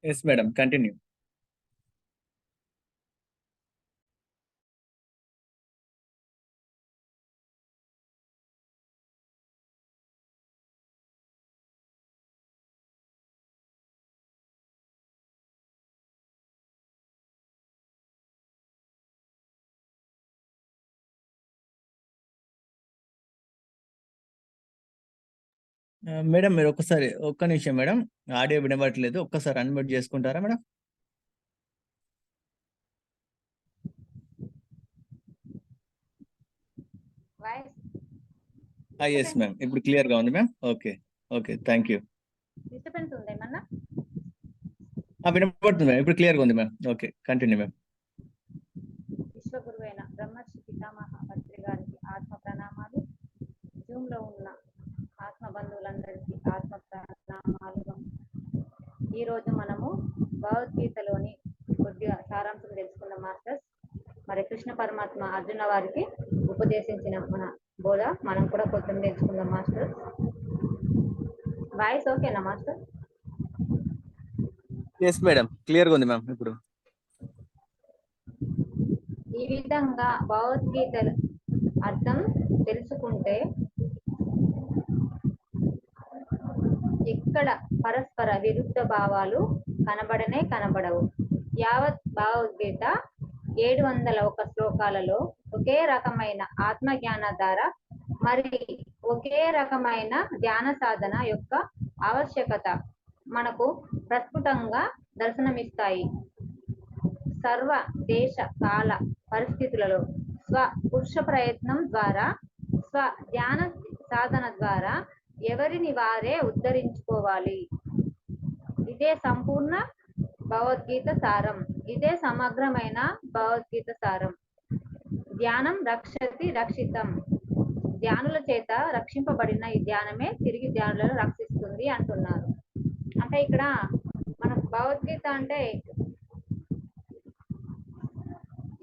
Yes, madam. Continue. Madam మీరు ఒక్క నిమిషం మేడం, ఆడియో వినబడట్లేదు, ఒక్కసారి అన్మ్యూట్ చేసుకుంటారా మేడం? ఎస్ మ్యామ్, ఇప్పుడు క్లియర్ గా ఉంది ma'am. Okay okay, thank you. Disturbance ఉందా ఏమన్నా? వినబడుతుంది మ్యామ్, ఇప్పుడు క్లియర్ గా ఉంది మ్యామ్. Okay, continue ma'am. విశ్వగురువైన బ్రహ్మర్షి పితామహ పత్రి గారికి ఆత్మ ప్రణామాలు. జూమ్ లో ఉన్న ఆత్మ బంధువులందరికీ ఆత్మ ప్రణామాలు. ఈరోజు మనము భగవద్గీతలోని కొద్దిగా సారాంశం తెలుసుకున్నాం మాస్టర్స్. మరి కృష్ణ పరమాత్మ అర్జున వారికి ఉపదేశించిన మన బోధ మనం కూడా కొంచెం నేర్చుకుందాం మాస్టర్. వాయిస్ ఓకేనా మాస్టర్? ఎస్ మేడం, క్లియర్ గా ఉంది మ్యామ్. ఇప్పుడు ఈ విధంగా భగవద్గీతలు అర్థం తెలుసుకుంటే ఇక్కడ పరస్పర విరుద్ధ భావాలు కనబడవు. యావత్ భగవద్గీత 701 శ్లోకాలలో ఒకే రకమైన ఆత్మజ్ఞాన ధార మరి ఒకే రకమైన ధ్యాన సాధన యొక్క ఆవశ్యకత మనకు ప్రస్ఫుటంగా దర్శనమిస్తాయి. సర్వ దేశ కాల పరిస్థితులలో స్వ పురుష ప్రయత్నం ద్వారా, స్వ ధ్యాన సాధన ద్వారా ఎవరిని వారే ఉద్ధరించుకోవాలి. ఇదే సంపూర్ణ భగవద్గీత సారం, ఇదే సమగ్రమైన భగవద్గీత సారం. ధ్యానం రక్షతి రక్షితం, ధ్యానుల చేత రక్షింపబడిన ఈ ధ్యానమే తిరిగి ధ్యానులను రక్షిస్తుంది అంటున్నారు. అంటే ఇక్కడ మనకు భగవద్గీత అంటే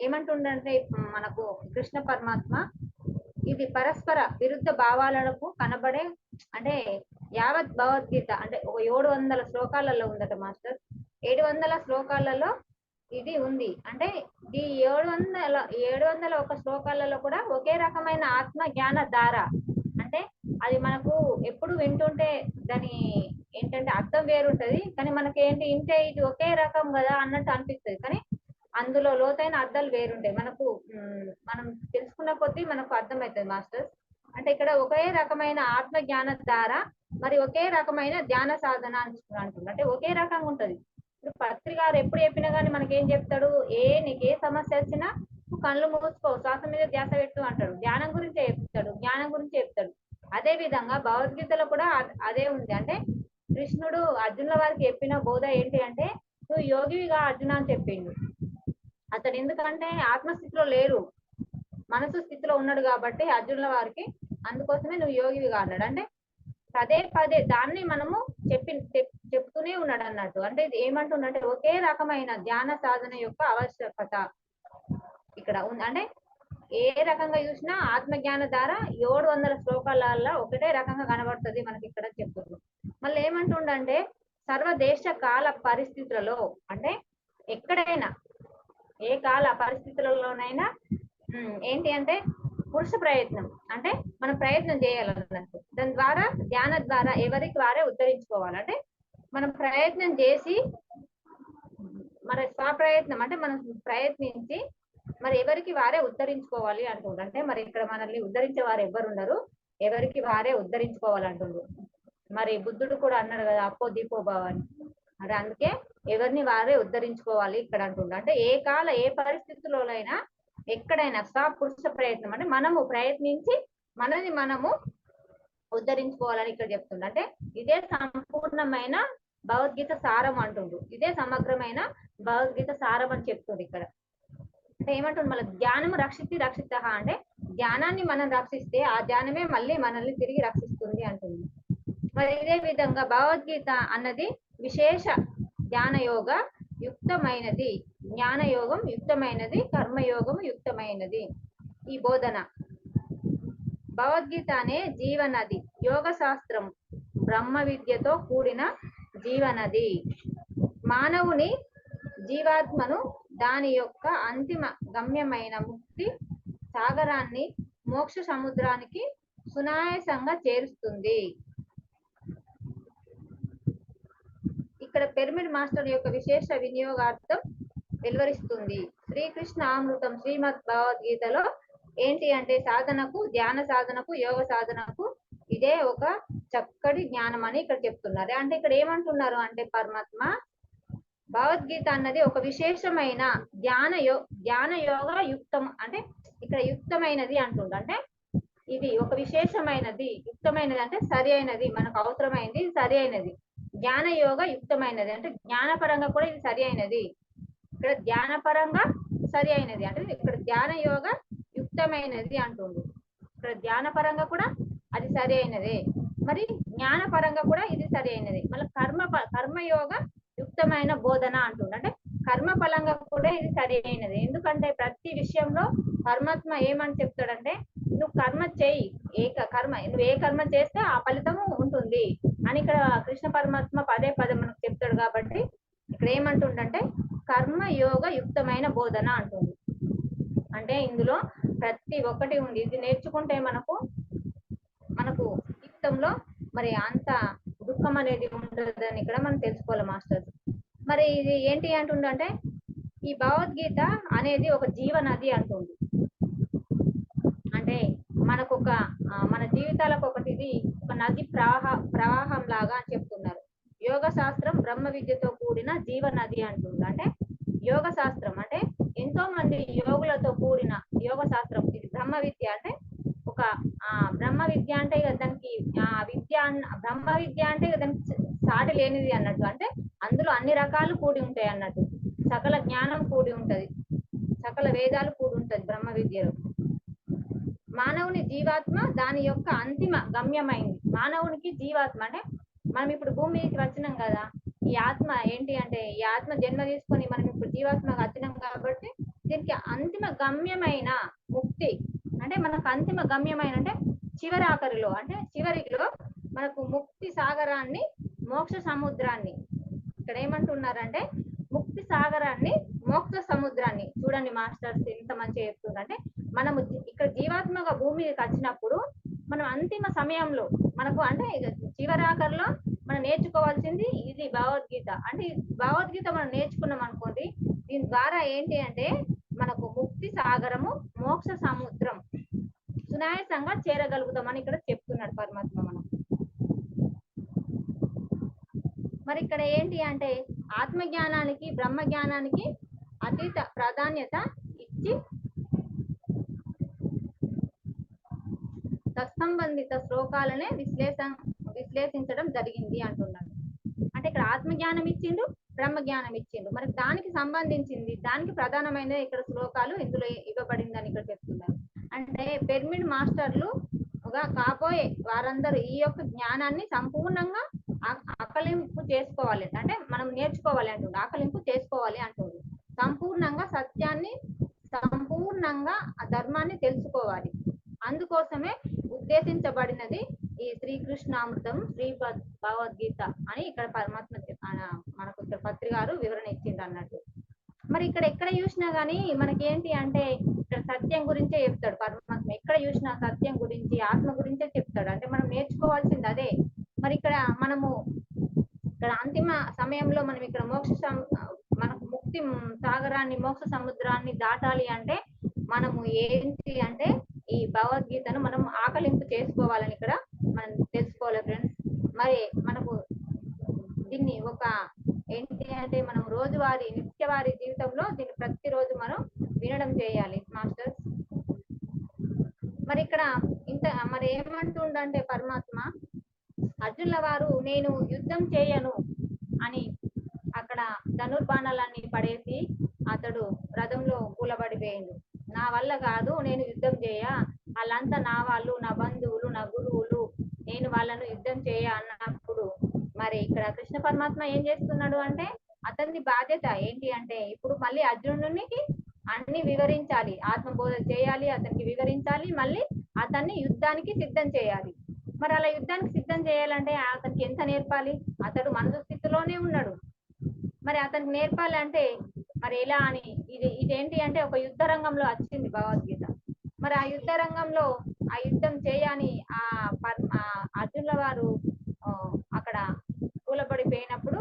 ఏమంటుండంటే మనకు కృష్ణ పరమాత్మ ఇది పరస్పర విరుద్ధ భావాలకు కనబడే, అంటే యావత్ భగవద్గీత అంటే ఒక 700 శ్లోకాలలో ఉందట మాస్టర్. 700 శ్లోకాలలో ఇది ఉంది. అంటే ఈ 701 శ్లోకాలలో కూడా ఒకే రకమైన ఆత్మ జ్ఞాన ధార, అంటే అది మనకు ఎప్పుడు వింటుంటే దాని ఏంటంటే అర్థం వేరుంటది, కానీ మనకి ఏంటి ఇంటే ఇది ఒకే రకం కదా అన్నట్టు అనిపిస్తుంది, కానీ అందులో లోతైన అర్థాలు వేరుంటాయి. మనం తెలుసుకున్న కొద్దీ మనకు అర్థమవుతుంది మాస్టర్స్. అంటే ఇక్కడ ఒకే రకమైన ఆత్మ జ్ఞాన ద్వారా మరి ఒకే రకమైన ధ్యాన సాధన అంటున్నారు. అంటే ఒకే రకంగా ఉంటది. ఇప్పుడు పత్రి గారు ఎప్పుడు చెప్పినా కానీ మనకేం చెప్తాడు, నీకు ఏ సమస్య వచ్చినా కళ్ళు మూసుకో, శ్వాస మీద ధ్యాస పెట్టు అంటాడు. ధ్యానం గురించి చెప్తాడు, జ్ఞానం గురించి చెప్తాడు. అదే విధంగా భగవద్గీతలో కూడా అదే ఉంది. అంటే కృష్ణుడు అర్జునుల వారికి చెప్పిన బోధ ఏంటి అంటే, నువ్వు యోగివిగా అర్జున అని చెప్పిండు. అతడు ఎందుకంటే ఆత్మస్థితిలో లేరు, మనసు స్థితిలో ఉన్నాడు కాబట్టి అర్జునుల వారికి, అందుకోసమే నువ్వు యోగివిగా అన్నాడు. అంటే పదే పదే దాన్ని మనము చెప్తూనే ఉన్నాడు అన్నట్టు. అంటే ఇది ఏమంటుందంటే ఒకే రకమైన ధ్యాన సాధన యొక్క ఆవశ్యకత ఇక్కడ ఉంది. అంటే ఏ రకంగా చూసినా ఆత్మజ్ఞాన ద్వారా 700 శ్లోకాలలో ఒకటే రకంగా కనబడుతుంది మనకి ఇక్కడ చెప్తున్నారు. మళ్ళీ ఏమంటుండంటే సర్వదేశ కాల పరిస్థితులలో, అంటే ఎక్కడైనా ఏ కాల పరిస్థితులలోనైనా ఏంటి అంటే పురుష ప్రయత్నం, అంటే మనం ప్రయత్నం చేయాలన్నట్టు. దాని ద్వారా ధ్యాన ద్వారా ఎవరికి వారే ఉద్ధరించుకోవాలంటే మనం ప్రయత్నం చేసి మన స్వప్రయత్నం అంటే మనం ప్రయత్నించి మరి ఎవరికి వారే ఉద్ధరించుకోవాలి అంటుండ్రు. అంటే మరి ఇక్కడ మనల్ని ఉద్ధరించే వారు ఎవ్వరు ఉండరు, ఎవరికి వారే ఉద్ధరించుకోవాలంటుండ్రు. మరి బుద్ధుడు కూడా అన్నాడు కదా, అప్పో దీపో భవ అని. అంటే అందుకే ఎవరిని వారే ఉద్ధరించుకోవాలి ఇక్కడ అంటుండ్రు. అంటే ఏ కాల ఏ పరిస్థితుల్లోనైనా ఎక్కడైనా పురుష ప్రయత్నం, అంటే మనము ప్రయత్నించి మనది మనము ఉద్ధరించుకోవాలని ఇక్కడ చెప్తుండ్రు. అంటే ఇదే సంపూర్ణమైన భగవద్గీత సారం అంటుండ్రు, ఇదే సమగ్రమైన భగవద్గీత సారం అని చెప్తుంది ఇక్కడ. అంటే ఏమంటుంది, మళ్ళీ జ్ఞానం రక్షిత అంటే జ్ఞానాన్ని మనం రక్షిస్తే ఆ జ్ఞానమే మళ్ళీ మనల్ని తిరిగి రక్షిస్తుంది అంటుంది. మరి ఇదే విధంగా భగవద్గీత అన్నది విశేష జ్ఞానయోగ యుక్తమైనది, జ్ఞానయోగం యుక్తమైనది, కర్మయోగం యుక్తమైనది ఈ బోధన. భగవద్గీత అనే జీవనది, యోగ శాస్త్రం బ్రహ్మ విద్యతో కూడిన జీవనది. మానవుని జీవాత్మను దాని యొక్క అంతిమ గమ్యమైన ముక్తి సాగరాన్ని మోక్ష సముద్రానికి సునాయాసంగా చేరుస్తుంది. ఇక్కడ పిరమిడ్ మాస్టర్ యొక్క విశేష వినియోగార్థం వెలువరిస్తుంది. శ్రీకృష్ణ అమృతం శ్రీమద్ భగవద్గీతలో ఏంటి అంటే సాధనకు, ధ్యాన సాధనకు, యోగ సాధనకు ఇదే ఒక చక్కటి జ్ఞానం అని ఇక్కడ చెప్తున్నారు. అంటే ఇక్కడ ఏమంటున్నారు అంటే పరమాత్మ భగవద్గీత అన్నది ఒక విశేషమైన ధ్యాన యోగ యుక్తం, అంటే ఇక్కడ యుక్తమైనది అంటుండ. అంటే ఇది ఒక విశేషమైనది, యుక్తమైనది అంటే సరి అయినది, మనకు అవసరమైనది, సరి అయినది. జ్ఞాన యోగ యుక్తమైనది అంటే జ్ఞానపరంగా కూడా ఇది సరి అయినది. ఇక్కడ ధ్యానపరంగా సరి అయినది అంటే ఇక్కడ ధ్యాన యోగ యుక్తమైనది అంటుంది. ఇక్కడ ధ్యానపరంగా కూడా అది సరి అయినదే, మరి జ్ఞానపరంగా కూడా ఇది సరి అయినది. మళ్ళీ కర్మయోగ యుక్తమైన బోధన అంటుంది. అంటే కర్మ ఫలంగా కూడా ఇది సరి అయినది. ఎందుకంటే ప్రతి విషయంలో పరమాత్మ ఏమని చెప్తాడంటే నువ్వు కర్మ చేయి, నువ్వు ఏ కర్మ చేస్తే ఆ ఫలితము ఉంటుంది అని ఇక్కడ కృష్ణ పరమాత్మ పదే పదే మనకు చెప్తాడు. కాబట్టి ఇక్కడ ఏమంటుండంటే కర్మయోగ యుక్తమైన బోధన అంటుంది. అంటే ఇందులో ప్రతి ఒక్కటి ఉంది. ఇది నేర్చుకుంటే మనకు జీవితంలో మరి అంత దుఃఖం అనేది ఉండదని ఇక్కడ మనం తెలుసుకోవాలి మాస్టర్స్. మరి ఇది ఏంటి అంటుండంటే ఈ భగవద్గీత అనేది ఒక జీవనది అంటుంది. అంటే మన జీవితాలకు ఒకటి ఇది ఒక నది ప్రవాహం లాగా అని చెప్తున్నారు. యోగ శాస్త్రం బ్రహ్మ విద్యతో కూడిన జీవనది అంటుంది. అంటే యోగ శాస్త్రం అంటే ఎంతో మంది యోగులతో కూడిన యోగ శాస్త్రం. ఇది బ్రహ్మ విద్య అంటే ఒక బ్రహ్మ విద్య అంటే దానికి బ్రహ్మ విద్య అంటే దానికి సాటి లేనిది అన్నట్టు. అంటే అందులో అన్ని రకాలు కూడి ఉంటాయి అన్నట్టు. సకల జ్ఞానం కూడి ఉంటది, సకల వేదాలు కూడి ఉంటది బ్రహ్మ విద్యలో. మానవుని జీవాత్మ దాని యొక్క అంతిమ గమ్యమైంది. మానవునికి జీవాత్మ అంటే మనం ఇప్పుడు భూమికి వచ్చినాం కదా, ఈ ఆత్మ ఏంటి అంటే ఈ ఆత్మ జన్మ తీసుకొని మనం ఇప్పుడు జీవాత్మగా వచ్చినాం కాబట్టి దీనికి అంతిమ గమ్యమైన ముక్తి అంటే మనకు అంతిమ గమ్యమైన అంటే చివరిలో మనకు ముక్తి సాగరాన్ని, మోక్ష సముద్రాన్ని, ఇక్కడ ఏమంటున్నారంటే ముక్తి సాగరాన్ని, మోక్ష సముద్రాన్ని. చూడండి మాస్టర్స్ ఎంత మంచిగా చెప్తుందంటే మనము ఇక్కడ జీవాత్మగా భూమికి వచ్చినప్పుడు మనం అంతిమ సమయంలో మనకు అంటే చివరాఖరిలో మనం నేర్చుకోవాల్సింది ఇది భగవద్గీత. అంటే భగవద్గీత మనం నేర్చుకున్నాం అనుకోండి, దీని ద్వారా ఏంటి అంటే మనకు ముక్తి సాగరము, మోక్ష సముద్రం సునాయాసంగా చేరగలుగుతామని ఇక్కడ చెప్తున్నాడు పరమాత్మ మనం. మరి ఇక్కడ ఏంటి అంటే ఆత్మజ్ఞానానికి, బ్రహ్మ జ్ఞానానికి అతీత ప్రాధాన్యత ఇచ్చి తత్సంబంధిత శ్లోకాలనే విశ్లేషించడం జరిగింది అంటున్నాడు. అంటే ఇక్కడ ఆత్మజ్ఞానం ఇచ్చిండు, బ్రహ్మ జ్ఞానం ఇచ్చిండు, మరి దానికి సంబంధించింది, దానికి ప్రధానమైన ఇక్కడ శ్లోకాలు ఇందులో ఇవ్వబడిందని ఇక్కడ చెప్తున్నారు. అంటే పిరమిడ్ మాస్టర్లు కాబోయే వారందరూ ఈ యొక్క జ్ఞానాన్ని సంపూర్ణంగా ఆకలింపు చేసుకోవాలి. అంటే మనం నేర్చుకోవాలి అంటుండే, ఆకలింపు చేసుకోవాలి అంటుంది. సంపూర్ణంగా సత్యాన్ని, సంపూర్ణంగా ఆ ధర్మాన్ని తెలుసుకోవాలి. అందుకోసమే ఉద్దేశించబడినది ఈ శ్రీకృష్ణామృతం, శ్రీమద్ భగవద్గీత అని ఇక్కడ పరమాత్మ మనకు ఇక్కడ పత్రి గారు వివరణ ఇచ్చింది అన్నట్టు. మరి ఇక్కడ ఎక్కడ చూసినా గానీ మనకేంటి అంటే ఇక్కడ సత్యం గురించే చెప్తాడు పరమాత్మ. ఎక్కడ చూసినా సత్యం గురించి, ఆత్మ గురించే చెప్తాడు. అంటే మనం నేర్చుకోవాల్సింది అదే. మరి ఇక్కడ అంతిమ సమయంలో మనం ఇక్కడ మనకు ముక్తి సాగరాన్ని, మోక్ష సముద్రాన్ని దాటాలి అంటే మనము ఏంటి అంటే ఈ భగవద్గీతను మనం ఆకలింపు చేసుకోవాలని ఇక్కడ మనం తెలుసుకోవాలి ఫ్రెండ్స్. మరి మనకు దీన్ని ఒక ఏంటి అంటే మనం రోజువారీ నిత్యవారీ జీవితంలో దీన్ని ప్రతిరోజు మనం వినడం చేయాలి మాస్టర్స్. మరి ఇక్కడ మరి ఏమంటుండంటే పరమాత్మ అర్జునుల వారు నేను యుద్ధం చేయను అని అక్కడ ధనుర్బాణాలన్నీ పడేసి అతడు రథంలో కూలబడిపోయిండు. నా వల్ల కాదు, నేను యుద్ధం చేయ, వాళ్ళంతా నా వాళ్ళు, నా బంధువులు, నా గురువులు, నేను వాళ్ళను యుద్ధం చేయ అన్నప్పుడు మరి ఇక్కడ కృష్ణ పరమాత్మ ఏం చేస్తున్నాడు అంటే అతని బాధ్యత ఏంటి అంటే ఇప్పుడు మళ్ళీ అర్జునునికి అన్ని వివరించాలి, ఆత్మబోధ చేయాలి, అతనికి వివరించాలి, మళ్ళీ అతన్ని యుద్ధానికి సిద్ధం చేయాలి. మరి అలా యుద్ధానికి సిద్ధం చేయాలంటే అతనికి ఎంత నేర్పాలి? అతడు మనసు స్థితిలోనే ఉన్నాడు, మరి అతనికి నేర్పాలంటే మరి ఎలా అని ఇదేంటి అంటే ఒక యుద్ధ రంగంలో వచ్చింది భగవద్గీత. మరి ఆ యుద్ధ రంగంలో ఆ యుద్ధం చేయని ఆ అర్జునుల వారు అక్కడ కూలబడిపోయినప్పుడు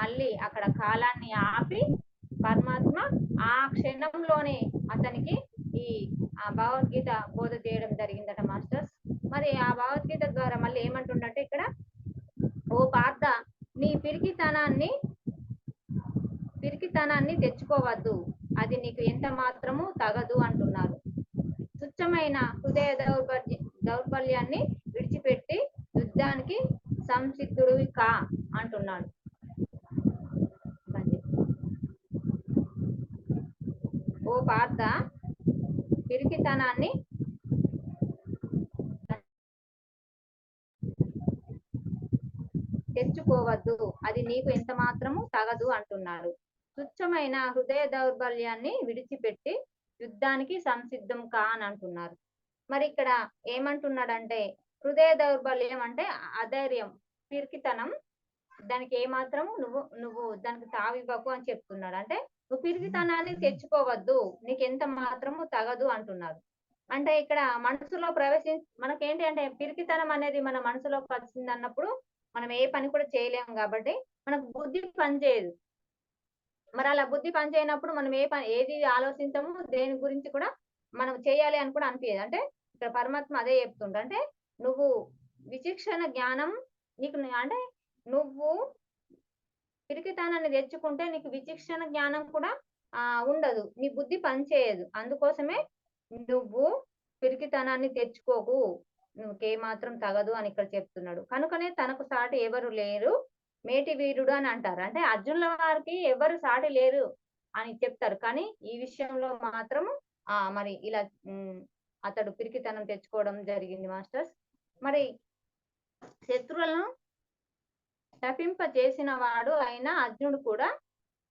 మళ్ళీ అక్కడ కాలాన్ని ఆపి పరమాత్మ ఆ క్షణంలోనే అతనికి ఈ భగవద్గీత బోధ చేయడం జరిగిందట మాస్టర్స్. మరి ఆ భగవద్గీత ద్వారా మళ్ళీ ఏమంటుండంటే ఇక్కడ, ఓ పార్థ, నీ పిరికితనాన్ని తెచ్చుకోవద్దు, అది నీకు ఎంత మాత్రము తగదు అంటున్నారు. తుచ్చమైన హృదయ దౌర్బల్యాన్ని విడిచిపెట్టి యుద్ధానికి సంసిద్ధుడివి కా అంటున్నాడు. ఓ పార్థ, పిరికితనాన్ని తెచ్చుకోవద్దు, అది నీకు ఎంత మాత్రము తగదు అంటున్నాడు. తుచ్చమైన హృదయ దౌర్బల్యాన్ని విడిచిపెట్టి యుద్ధానికి సంసిద్ధం కా అని అంటున్నారు. మరి ఇక్కడ ఏమంటున్నాడంటే, హృదయ దౌర్బల్యం అంటే అధైర్యం, పిరికితనం, దానికి ఏమాత్రం నువ్వు దానికి తావివ్వకు అని చెప్తున్నాడు. అంటే నువ్వు పిరికితనాన్ని తెచ్చుకోవద్దు, నీకు ఎంత మాత్రము తగదు అంటున్నారు. అంటే ఇక్కడ మనసులో మనకేంటి అంటే పిరికితనం అనేది మన మనసులోకి వచ్చింది అన్నప్పుడు మనం ఏ పని కూడా చేయలేము, కాబట్టి మనకు బుద్ధి పనిచేయదు. మరి అలా బుద్ధి పనిచేయనప్పుడు మనం ఏది ఆలోచించము, దేని గురించి కూడా మనం చేయాలి అని కూడా అనిపించదు. అంటే ఇక్కడ పరమాత్మ అదే చెప్తుండ, అంటే నువ్వు విచక్షణ జ్ఞానం నీకు, అంటే నువ్వు పిరికితనాన్ని తెచ్చుకుంటే నీకు విచక్షణ జ్ఞానం కూడా ఉండదు, నీ బుద్ధి పనిచేయదు. అందుకోసమే నువ్వు పిరికితనాన్ని తెచ్చుకోకు, నువ్వుకేమాత్రం తగదు అని ఇక్కడ చెప్తున్నాడు. కనుకనే తనకు సాటి ఎవరు లేరు, మేటి వీరుడు అని అంటారు. అంటే అర్జునుల వారికి ఎవరు సాటి లేరు అని చెప్తారు, కానీ ఈ విషయంలో మాత్రం మరి ఇలా అతడు పిరికితనం తెచ్చుకోవడం జరిగింది మాస్టర్స్. మరి శత్రువులను తప్పింప చేసిన వాడు అయిన అర్జునుడు కూడా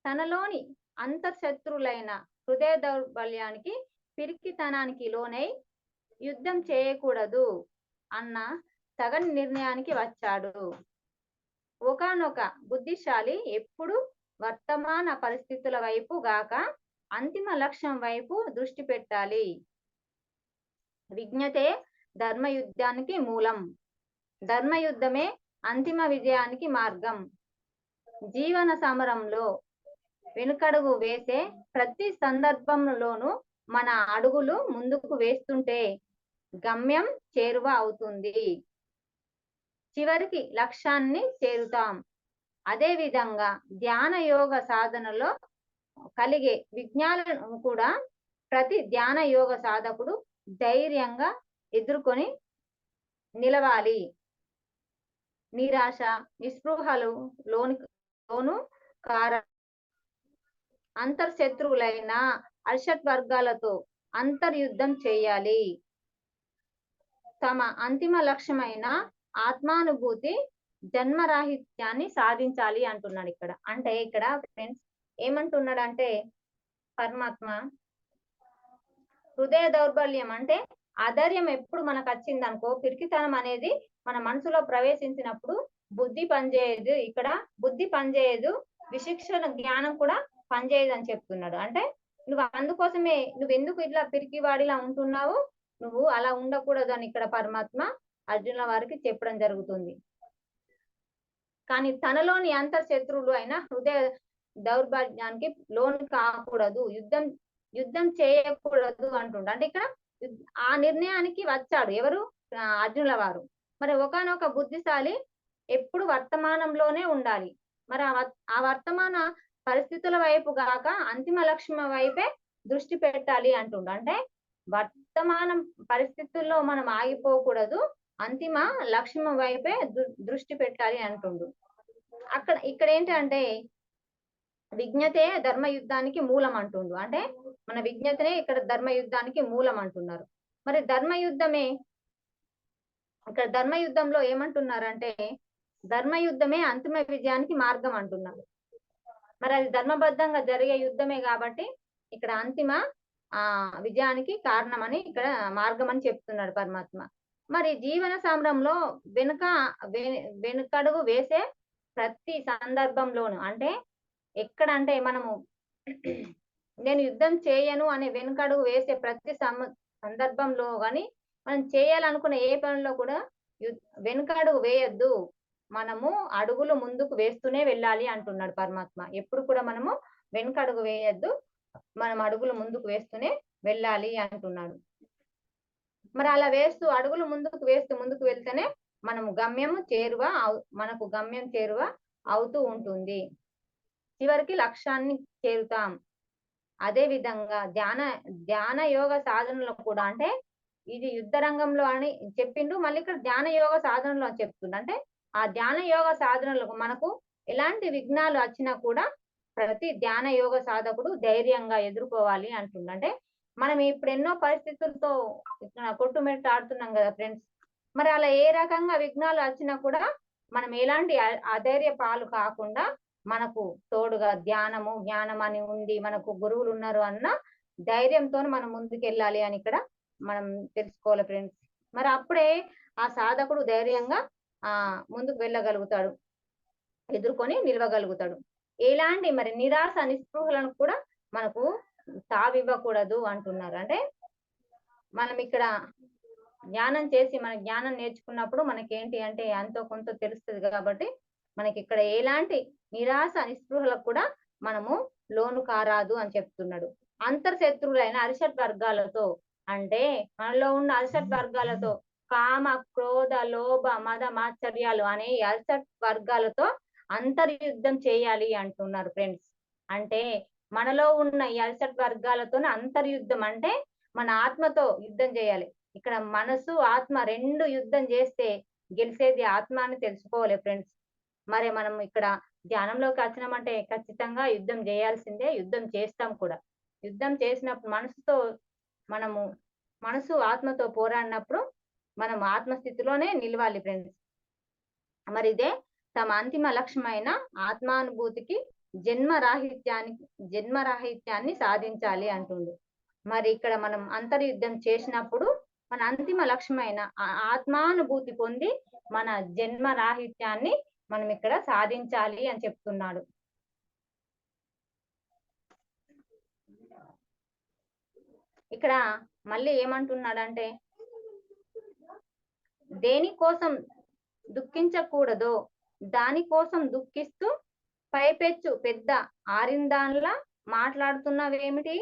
తనలోని అంతర్శత్రులైన హృదయ దౌర్బల్యానికి, పిరికితనానికి లోనై యుద్ధం చేయకూడదు అన్న సగం నిర్ణయానికి వచ్చాడు. ఒకానొక బుద్ధిశాలి ఎప్పుడు వర్తమాన పరిస్థితుల వైపు గాక అంతిమ లక్ష్యం వైపు దృష్టి పెట్టాలి. విజ్ఞతే ధర్మయుద్ధానికి మూలం, ధర్మయుద్ధమే అంతిమ విజయానికి మార్గం. జీవన సమరంలో వెనుకడుగు వేసే ప్రతి సందర్భంలోనూ మన అడుగులు ముందుకు వేస్తుంటే గమ్యం చేరువ అవుతుంది, చివరికి లక్ష్యాన్ని చేరుతాం. అదే విధంగా ధ్యాన యోగ సాధనలో కలిగే విజ్ఞాలను కూడా ప్రతి ధ్యాన యోగ సాధకుడు ధైర్యంగా ఎదుర్కొని నిలవాలి. నిరాశ నిస్పృహలు లోను అంతర్శత్రువులైన అర్షట్ వర్గాలతో అంతర్యుద్ధం చేయాలి. తమ అంతిమ లక్ష్యమైన ఆత్మానుభూతి జన్మరాహిత్యాన్ని సాధించాలి అంటున్నాడు ఇక్కడ. అంటే ఇక్కడ ఫ్రెండ్స్ ఏమంటున్నాడంటే పరమాత్మ, హృదయ దౌర్బల్యం అంటే ఆధైర్యం ఎప్పుడు మనకు వచ్చింది అనుకో, పిరికితనం అనేది మన మనసులో ప్రవేశించినప్పుడు బుద్ధి పనిచేయదు. ఇక్కడ బుద్ధి పనిచేయదు, విశిక్షణ జ్ఞానం కూడా పనిచేయదు అని చెప్తున్నాడు. అంటే నువ్వు అందుకోసమే నువ్వెందుకు ఇట్లా పిరికివాడిలా ఉంటున్నావు, నువ్వు అలా ఉండకూడదు అని ఇక్కడ పరమాత్మ అర్జునుల వారికి చెప్పడం జరుగుతుంది. కానీ తనలోని అంతర్శత్రువులు అయిన హృదయ దౌర్బల్యానికి లోను కాకూడదు, యుద్ధం చేయకూడదు అంటుండ. అంటే ఇక్కడ ఆ నిర్ణయానికి వచ్చాడు ఎవరు, అర్జునుల వారు. మరి ఒకానొక బుద్ధిశాలి ఎప్పుడు వర్తమానంలోనే ఉండాలి, మరి ఆ వర్తమాన పరిస్థితుల వైపు గాక అంతిమ లక్ష్యం వైపే దృష్టి పెట్టాలి అంటుండ. అంటే వర్తమానం పరిస్థితుల్లో మనం ఆగిపోకూడదు, అంతిమ లక్ష్యం వైపే దృష్టి పెట్టాలి అంటుండు. ఇక్కడ ఏంటంటే విజ్ఞతే ధర్మయుద్ధానికి మూలం అంటుండు. అంటే మన విజ్ఞతనే ఇక్కడ ధర్మయుద్ధానికి మూలం అంటున్నారు. మరి ఇక్కడ ధర్మయుద్ధంలో ఏమంటున్నారంటే ధర్మయుద్ధమే అంతిమ విజయానికి మార్గం అంటున్నారు. మరి అది ధర్మబద్ధంగా జరిగే యుద్ధమే కాబట్టి ఇక్కడ అంతిమ విజయానికి కారణమని ఇక్కడ మార్గం అని చెప్తున్నాడు పరమాత్మ. మరి జీవన సమరంలో వెనుకడుగు వేసే ప్రతి సందర్భంలోను, అంటే ఎక్కడ అంటే మనము నేను యుద్ధం చేయను అనే వెనుకడుగు వేసే ప్రతి సందర్భంలో కానీ మనం చేయాలనుకున్న ఏ పనిలో కూడా వెనుకడుగు వేయొద్దు, మనము అడుగులు ముందుకు వేస్తూనే వెళ్ళాలి అంటున్నాడు పరమాత్మ. ఎప్పుడు కూడా మనము వెనుకడుగు వేయొద్దు, మనం అడుగులు ముందుకు వేస్తూనే వెళ్ళాలి అంటున్నాడు. మరి అలా వేస్తూ అడుగులు ముందుకు వెళ్తేనే మనము మనకు గమ్యం చేరువ అవుతూ ఉంటుంది, చివరికి లక్ష్యాన్ని చేరుతాం. అదే విధంగా ధ్యాన యోగ సాధనలో కూడా, అంటే ఇది యుద్ధ రంగంలో అని చెప్పిండు, మళ్ళీ ఇక్కడ ధ్యాన యోగ సాధనలో అని చెప్తుండు. అంటే ఆ ధ్యాన యోగ సాధనలకు మనకు ఎలాంటి విఘ్నాలు వచ్చినా కూడా ప్రతి ధ్యాన యోగ సాధకుడు ధైర్యంగా ఎదుర్కోవాలి అంటుండు. అంటే మనం ఇప్పుడు ఎన్నో పరిస్థితులతో కొట్టుమెట్టు ఆడుతున్నాం కదా ఫ్రెండ్స్. మరి అలా ఏ రకంగా విఘ్నాలు వచ్చినా కూడా మనం ఎలాంటి అధైర్య పాలు కాకుండా మనకు తోడుగా జ్ఞానం అని ఉంది, మనకు గురువులు ఉన్నారు అన్న ధైర్యంతో మనం ముందుకెళ్ళాలి అని ఇక్కడ మనం తెలుసుకోవాలి ఫ్రెండ్స్. మరి అప్పుడే ఆ సాధకుడు ధైర్యంగా ముందుకు వెళ్ళగలుగుతాడు, ఎదుర్కొని నిలవగలుగుతాడు. ఎలాంటి మరి నిరాశ నిస్పృహలను కూడా మనకు తావివ్వకూడదు అంటున్నారు. అంటే మనం ఇక్కడ జ్ఞానం చేసి మన జ్ఞానం నేర్చుకున్నప్పుడు మనకేంటి అంటే ఎంతో కొంత తెలుస్తుంది కాబట్టి మనకి ఇక్కడ ఎలాంటి నిరాశ నిస్పృహలకు కూడా మనము లోను కారాదు అని చెప్తున్నాడు. అంతర్శత్రువులైన అరిషట్ వర్గాలతో, అంటే మనలో ఉన్న అరిషట్ వర్గాలతో, కామ క్రోధ లోభ మద మాత్సర్యాలు అనే అరిషట్ వర్గాలతో అంతర్యుద్ధం చేయాలి అంటున్నారు ఫ్రెండ్స్. అంటే మనలో ఉన్న ఈ అరిషట్ వర్గాలతోనే అంతర్యుద్ధం, అంటే మన ఆత్మతో యుద్ధం చేయాలి. ఇక్కడ మనసు ఆత్మ రెండు యుద్ధం చేస్తే గెలిచేది ఆత్మ అని తెలుసుకోవాలి ఫ్రెండ్స్. మరి మనం ఇక్కడ ధ్యానంలోకి వచ్చినామంటే ఖచ్చితంగా యుద్ధం చేయాల్సిందే, యుద్ధం చేస్తాం కూడా. యుద్ధం చేసినప్పుడు మనసు ఆత్మతో పోరాడినప్పుడు మనం ఆత్మస్థితిలోనే నిలవాలి ఫ్రెండ్స్. మరి ఇదే తమ అంతిమ లక్ష్యమైన ఆత్మానుభూతికి జన్మరాహిత్యాన్ని సాధించాలి అంటుంది. మరి ఇక్కడ మనం అంతర్యుద్ధం చేసినప్పుడు మన అంతిమ లక్ష్యమైన ఆత్మానుభూతి పొంది మన జన్మరాహిత్యాన్ని మనం ఇక్కడ సాధించాలి అని చెప్తున్నాడు. ఇక్కడ మళ్ళీ ఏమంటున్నాడంటే, దేనికోసం దుఃఖించకూడదో దానికోసం దుఃఖిస్తూ పైపెచ్చు పెద్ద ఆరిందాన్లా మాట్లాడుతున్నవేమిటి?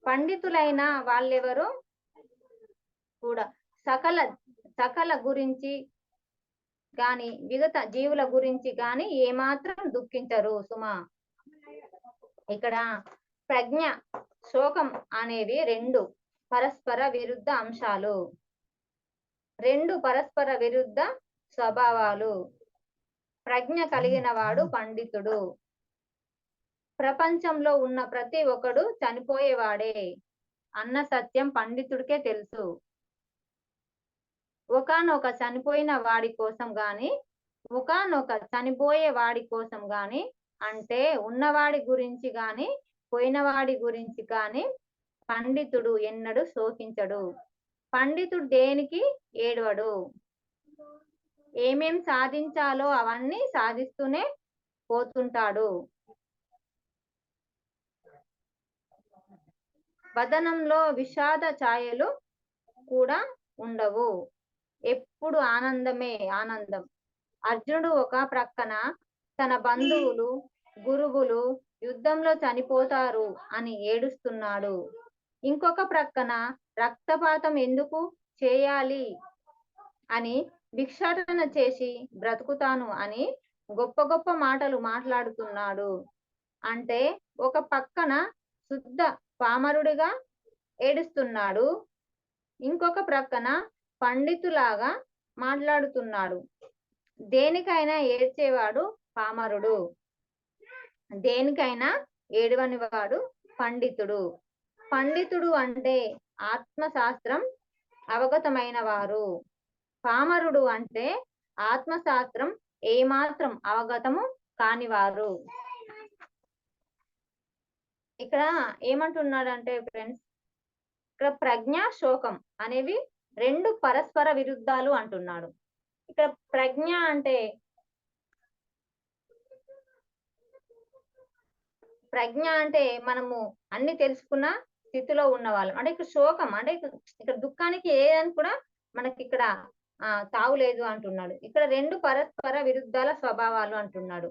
పండితులైన వాళ్ళెవరో కూడా సకల గురించి గాని విగత జీవుల గురించి గాని ఏమాత్రం దుఃఖించరు సుమా. ఇక్కడ ప్రజ్ఞ శోకం అనేవి రెండు పరస్పర విరుద్ధ అంశాలు, రెండు పరస్పర విరుద్ధ స్వభావాలు. ప్రజ్ఞ కలిగిన వాడు పండితుడు. ప్రపంచంలో ఉన్న ప్రతి ఒక్కడు చనిపోయేవాడే అన్న సత్యం పండితుడికే తెలుసు. ఒకానొక చనిపోయిన వాడి కోసం గాని, ఒకానొక చనిపోయే వాడి కోసం గాని, అంటే ఉన్నవాడి గురించి గాని పోయినవాడి గురించి గాని పండితుడు ఎన్నడూ శోకించడు. పండితుడు దేనికి ఏడవడు. ఏమేం సాధించాలో అవన్నీ సాధిస్తూనే పోతుంటాడు. వదనంలో విషాద ఛాయలు కూడా ఉండవు, ఎప్పుడు ఆనందమే ఆనందం. అర్జునుడు ఒక ప్రక్కన తన బంధువులు గురువులు యుద్ధంలో చనిపోతారు అని ఏడుస్తున్నాడు, ఇంకొక ప్రక్కన రక్తపాతం ఎందుకు చేయాలి అని భిక్షాటన చేసి బ్రతుకుతాను అని గొప్ప గొప్ప మాటలు మాట్లాడుతున్నాడు. అంటే ఒక పక్కన శుద్ధ పామరుడిగా ఏడుస్తున్నాడు, ఇంకొక ప్రక్కన పండితులాగా మాట్లాడుతున్నాడు. దేనికైనా ఏడ్చేవాడు పామరుడు, దేనికైనా ఏడవని వాడు పండితుడు. పండితుడు అంటే ఆత్మశాస్త్రం అవగతమైన వారు, పామరుడు అంటే ఆత్మశాస్త్రం ఏమాత్రం అవగతము కానివారు. ఇక్కడ ఏమంటున్నాడంటే ఫ్రెండ్స్, ఇక్కడ ప్రజ్ఞ శోకం అనేవి రెండు పరస్పర విరుద్ధాలు అంటున్నాడు. ఇక్కడ ప్రజ్ఞ అంటే ప్రజ్ఞ అంటే మనము అన్ని తెలుసుకున్న స్థితిలో ఉన్న వాళ్ళం. అంటే ఇక్కడ శోకం అంటే ఇక్కడ దుఃఖానికి ఏదని కూడా మనకి ఇక్కడ తావులేదు అంటున్నాడు. ఇక్కడ 2 పరస్పర విరుద్ధాల స్వభావాలు అంటున్నాడు.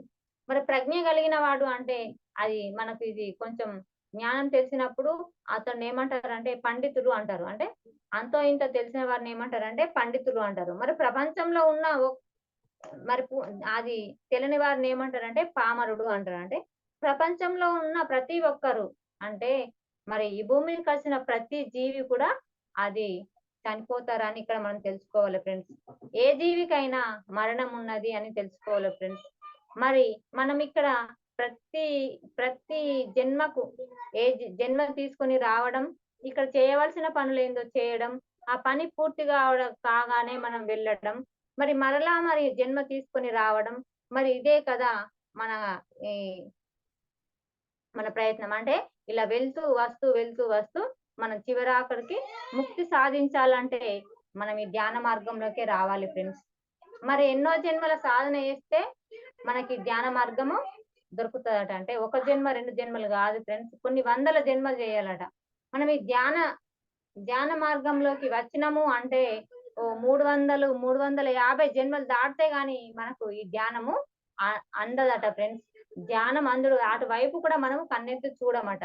మరి ప్రజ్ఞ కలిగిన వాడు అంటే అది మనకు ఇది కొంచెం జ్ఞానం తెలిసినప్పుడు అతన్ని ఏమంటారంటే పండితుడు అంటారు. అంటే అంతో ఇంత తెలిసిన వారిని ఏమంటారంటే పండితులు అంటారు. మరి ప్రపంచంలో ఉన్న మరి అది తెలియని వారిని ఏమంటారంటే పామరుడు అంటారు. అంటే ప్రపంచంలో ఉన్న ప్రతి ఒక్కరు అంటే మరి ఈ భూమి మీద కలిసిన ప్రతి జీవి కూడా అది చనిపోతారని ఇక్కడ మనం తెలుసుకోవాలి ఫ్రెండ్స్. ఏ జీవికైనా మరణం ఉన్నది అని తెలుసుకోవాలి ఫ్రెండ్స్. మరి మనం ఇక్కడ ప్రతి ప్రతి జన్మకు ఏ జన్మ తీసుకొని రావడం, ఇక్కడ చేయవలసిన పనులు ఏందో చేయడం, ఆ పని పూర్తి కాగానే మనం వెళ్ళడం, మరి మరలా మరి జన్మ తీసుకొని రావడం, మరి ఇదే కదా మన ఈ మన ప్రయత్నం. అంటే ఇలా వెళ్తూ వస్తూ మనం చివరాఖరికి ముక్తి సాధించాలంటే మనం ఈ ధ్యాన మార్గంలోకి రావాలి ఫ్రెండ్స్. మరి ఎన్నో జన్మల సాధన చేస్తే మనకి ధ్యాన మార్గము దొరుకుతుందట. అంటే 1 జన్మ 2 జన్మలు కాదు ఫ్రెండ్స్, కొన్ని వందల జన్మలు చేయాలట. మనం ఈ ధ్యాన మార్గంలోకి వచ్చినము అంటే 300 350 జన్మలు దాటితే గాని మనకు ఈ ధ్యానము అందదట ఫ్రెండ్స్. ధ్యానం అందరు అటువైపు కూడా మనం కన్నెత్తి చూడమట.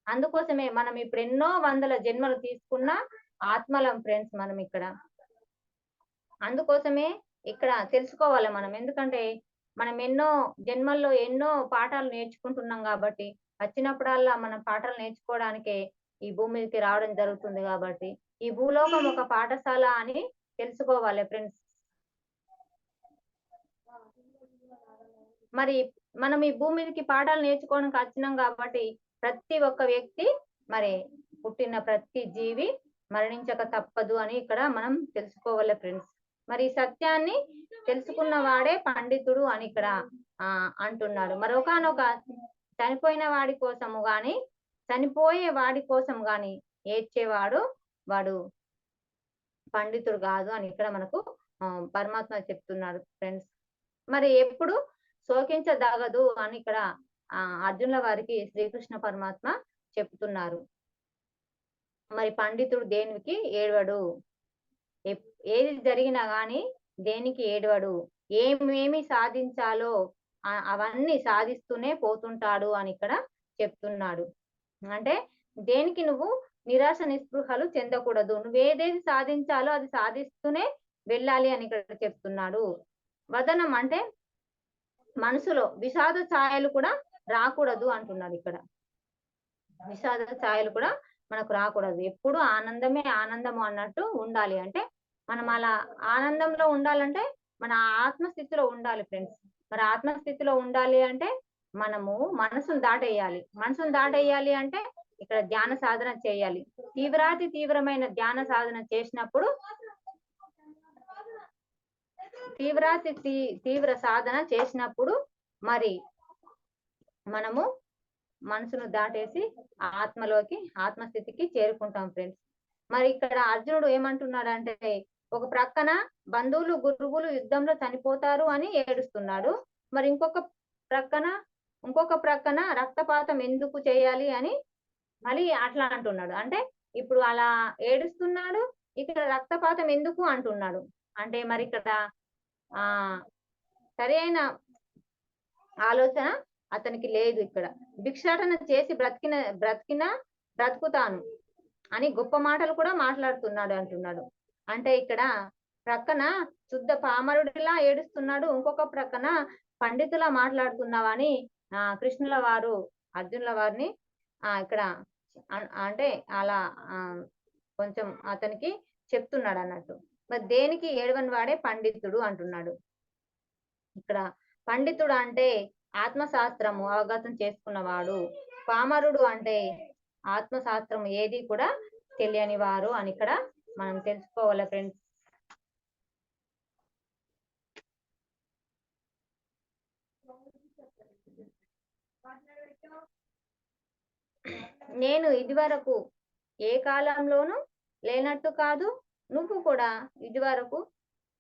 అందుకోసమే మనం ఇప్పుడు ఎన్నో వందల జన్మలు తీసుకున్న ఆత్మలం ఫ్రెండ్స్ మనం ఇక్కడ. అందుకోసమే ఇక్కడ తెలుసుకోవాలి మనం. ఎందుకంటే మనం ఎన్నో జన్మల్లో ఎన్నో పాఠాలు నేర్చుకుంటున్నాం కాబట్టి వచ్చినప్పుడల్లా మనం పాఠాలు నేర్చుకోవడానికే ఈ భూమి మీదకి రావడం జరుగుతుంది కాబట్టి ఈ భూలోకం ఒక పాఠశాల అని తెలుసుకోవాలి ఫ్రెండ్స్. మరి మనం ఈ భూమి మీదకి పాఠాలు నేర్చుకోవడానికి వచ్చినాం కాబట్టి ప్రతి ఒక్క వ్యక్తి మరి పుట్టిన ప్రతి జీవి మరణించక తప్పదు అని ఇక్కడ మనం తెలుసుకోవాలి ఫ్రెండ్స్. మరి ఈ సత్యాన్ని తెలుసుకున్న వాడే పండితుడు అని ఇక్కడ అంటున్నాడు. మరొకనొక చనిపోయిన వాడి కోసము గాని చనిపోయే వాడి కోసం గాని ఏడ్చేవాడు వాడు పండితుడు కాదు అని ఇక్కడ మనకు పరమాత్మ చెప్తున్నాడు ఫ్రెండ్స్. మరి ఎప్పుడు శోకించదగదు అని ఇక్కడ అర్జునుల వారికి శ్రీకృష్ణ పరమాత్మ చెప్తున్నారు. మరి పండితుడు దేనికి ఏడవడు, ఏది జరిగినా గాని దేనికి ఏడవడు, ఏమేమి సాధించాలో అవన్నీ సాధిస్తూనే పోతుంటాడు అని ఇక్కడ చెప్తున్నాడు. అంటే దేనికి నువ్వు నిరాశ నిస్పృహలు చెందకూడదు, నువ్వేదేది సాధించాలో అది సాధిస్తూనే వెళ్ళాలి అని ఇక్కడ చెప్తున్నాడు. వదనం అంటే మనసులో విషాద ఛాయలు కూడా రాకూడదు అంటున్నాడు ఇక్కడ. విషాద ఛాయలు కూడా మనకు రాకూడదు, ఎప్పుడు ఆనందమే ఆనందము అన్నట్టు ఉండాలి. అంటే మనం అలా ఆనందంలో ఉండాలంటే మన ఆత్మస్థితిలో ఉండాలి ఫ్రెండ్స్. మరి ఆత్మస్థితిలో ఉండాలి అంటే మనము మనసును దాటేయాలి అంటే ఇక్కడ ధ్యాన సాధన చేయాలి. తీవ్రమైన ధ్యాన సాధన చేసినప్పుడు తీవ్ర సాధన చేసినప్పుడు మరి మనము మనసును దాటేసి ఆత్మస్థితికి చేరుకుంటాం ఫ్రెండ్స్. మరి ఇక్కడ అర్జునుడు ఏమంటున్నాడంటే ఒక ప్రక్కన బంధువులు గురువులు యుద్ధంలో చనిపోతారు అని ఏడుస్తున్నాడు, మరి ఇంకొక ప్రక్కన రక్తపాతం ఎందుకు చేయాలి అని మళ్ళీ అట్లా అంటున్నాడు. అంటే ఇప్పుడు అలా ఏడుస్తున్నాడు, ఇక్కడ రక్తపాతం ఎందుకు అంటున్నాడు. అంటే మరి ఇక్కడ సరి అయిన ఆలోచన అతనికి లేదు. ఇక్కడ భిక్షాటన చేసి బ్రతుకుతాను అని గొప్ప మాటలు కూడా మాట్లాడుతున్నాడు అంటున్నాడు. అంటే ఇక్కడ ప్రక్కన శుద్ధ పామరుడిలా ఏడుస్తున్నాడు, ఇంకొక ప్రక్కన పండితులా మాట్లాడుతున్నావని కృష్ణుల వారు అర్జునుల వారిని ఇక్కడ అంటే అలా కొంచెం అతనికి చెప్తున్నాడు అన్నట్టు. మరి దేనికి ఏడవని వాడే పండితుడు అంటున్నాడు. ఇక్కడ పండితుడు అంటే ఆత్మశాస్త్రము అవగతం చేసుకున్నవాడు, పామరుడు అంటే ఆత్మశాస్త్రం ఏది కూడా తెలియని వారు అని ఇక్కడ మనం తెలుసుకోవాలి ఫ్రెండ్స్. నేను ఇదివరకు ఏ కాలంలోనూ లేనట్టు కాదు, నువ్వు కూడా ఇదివరకు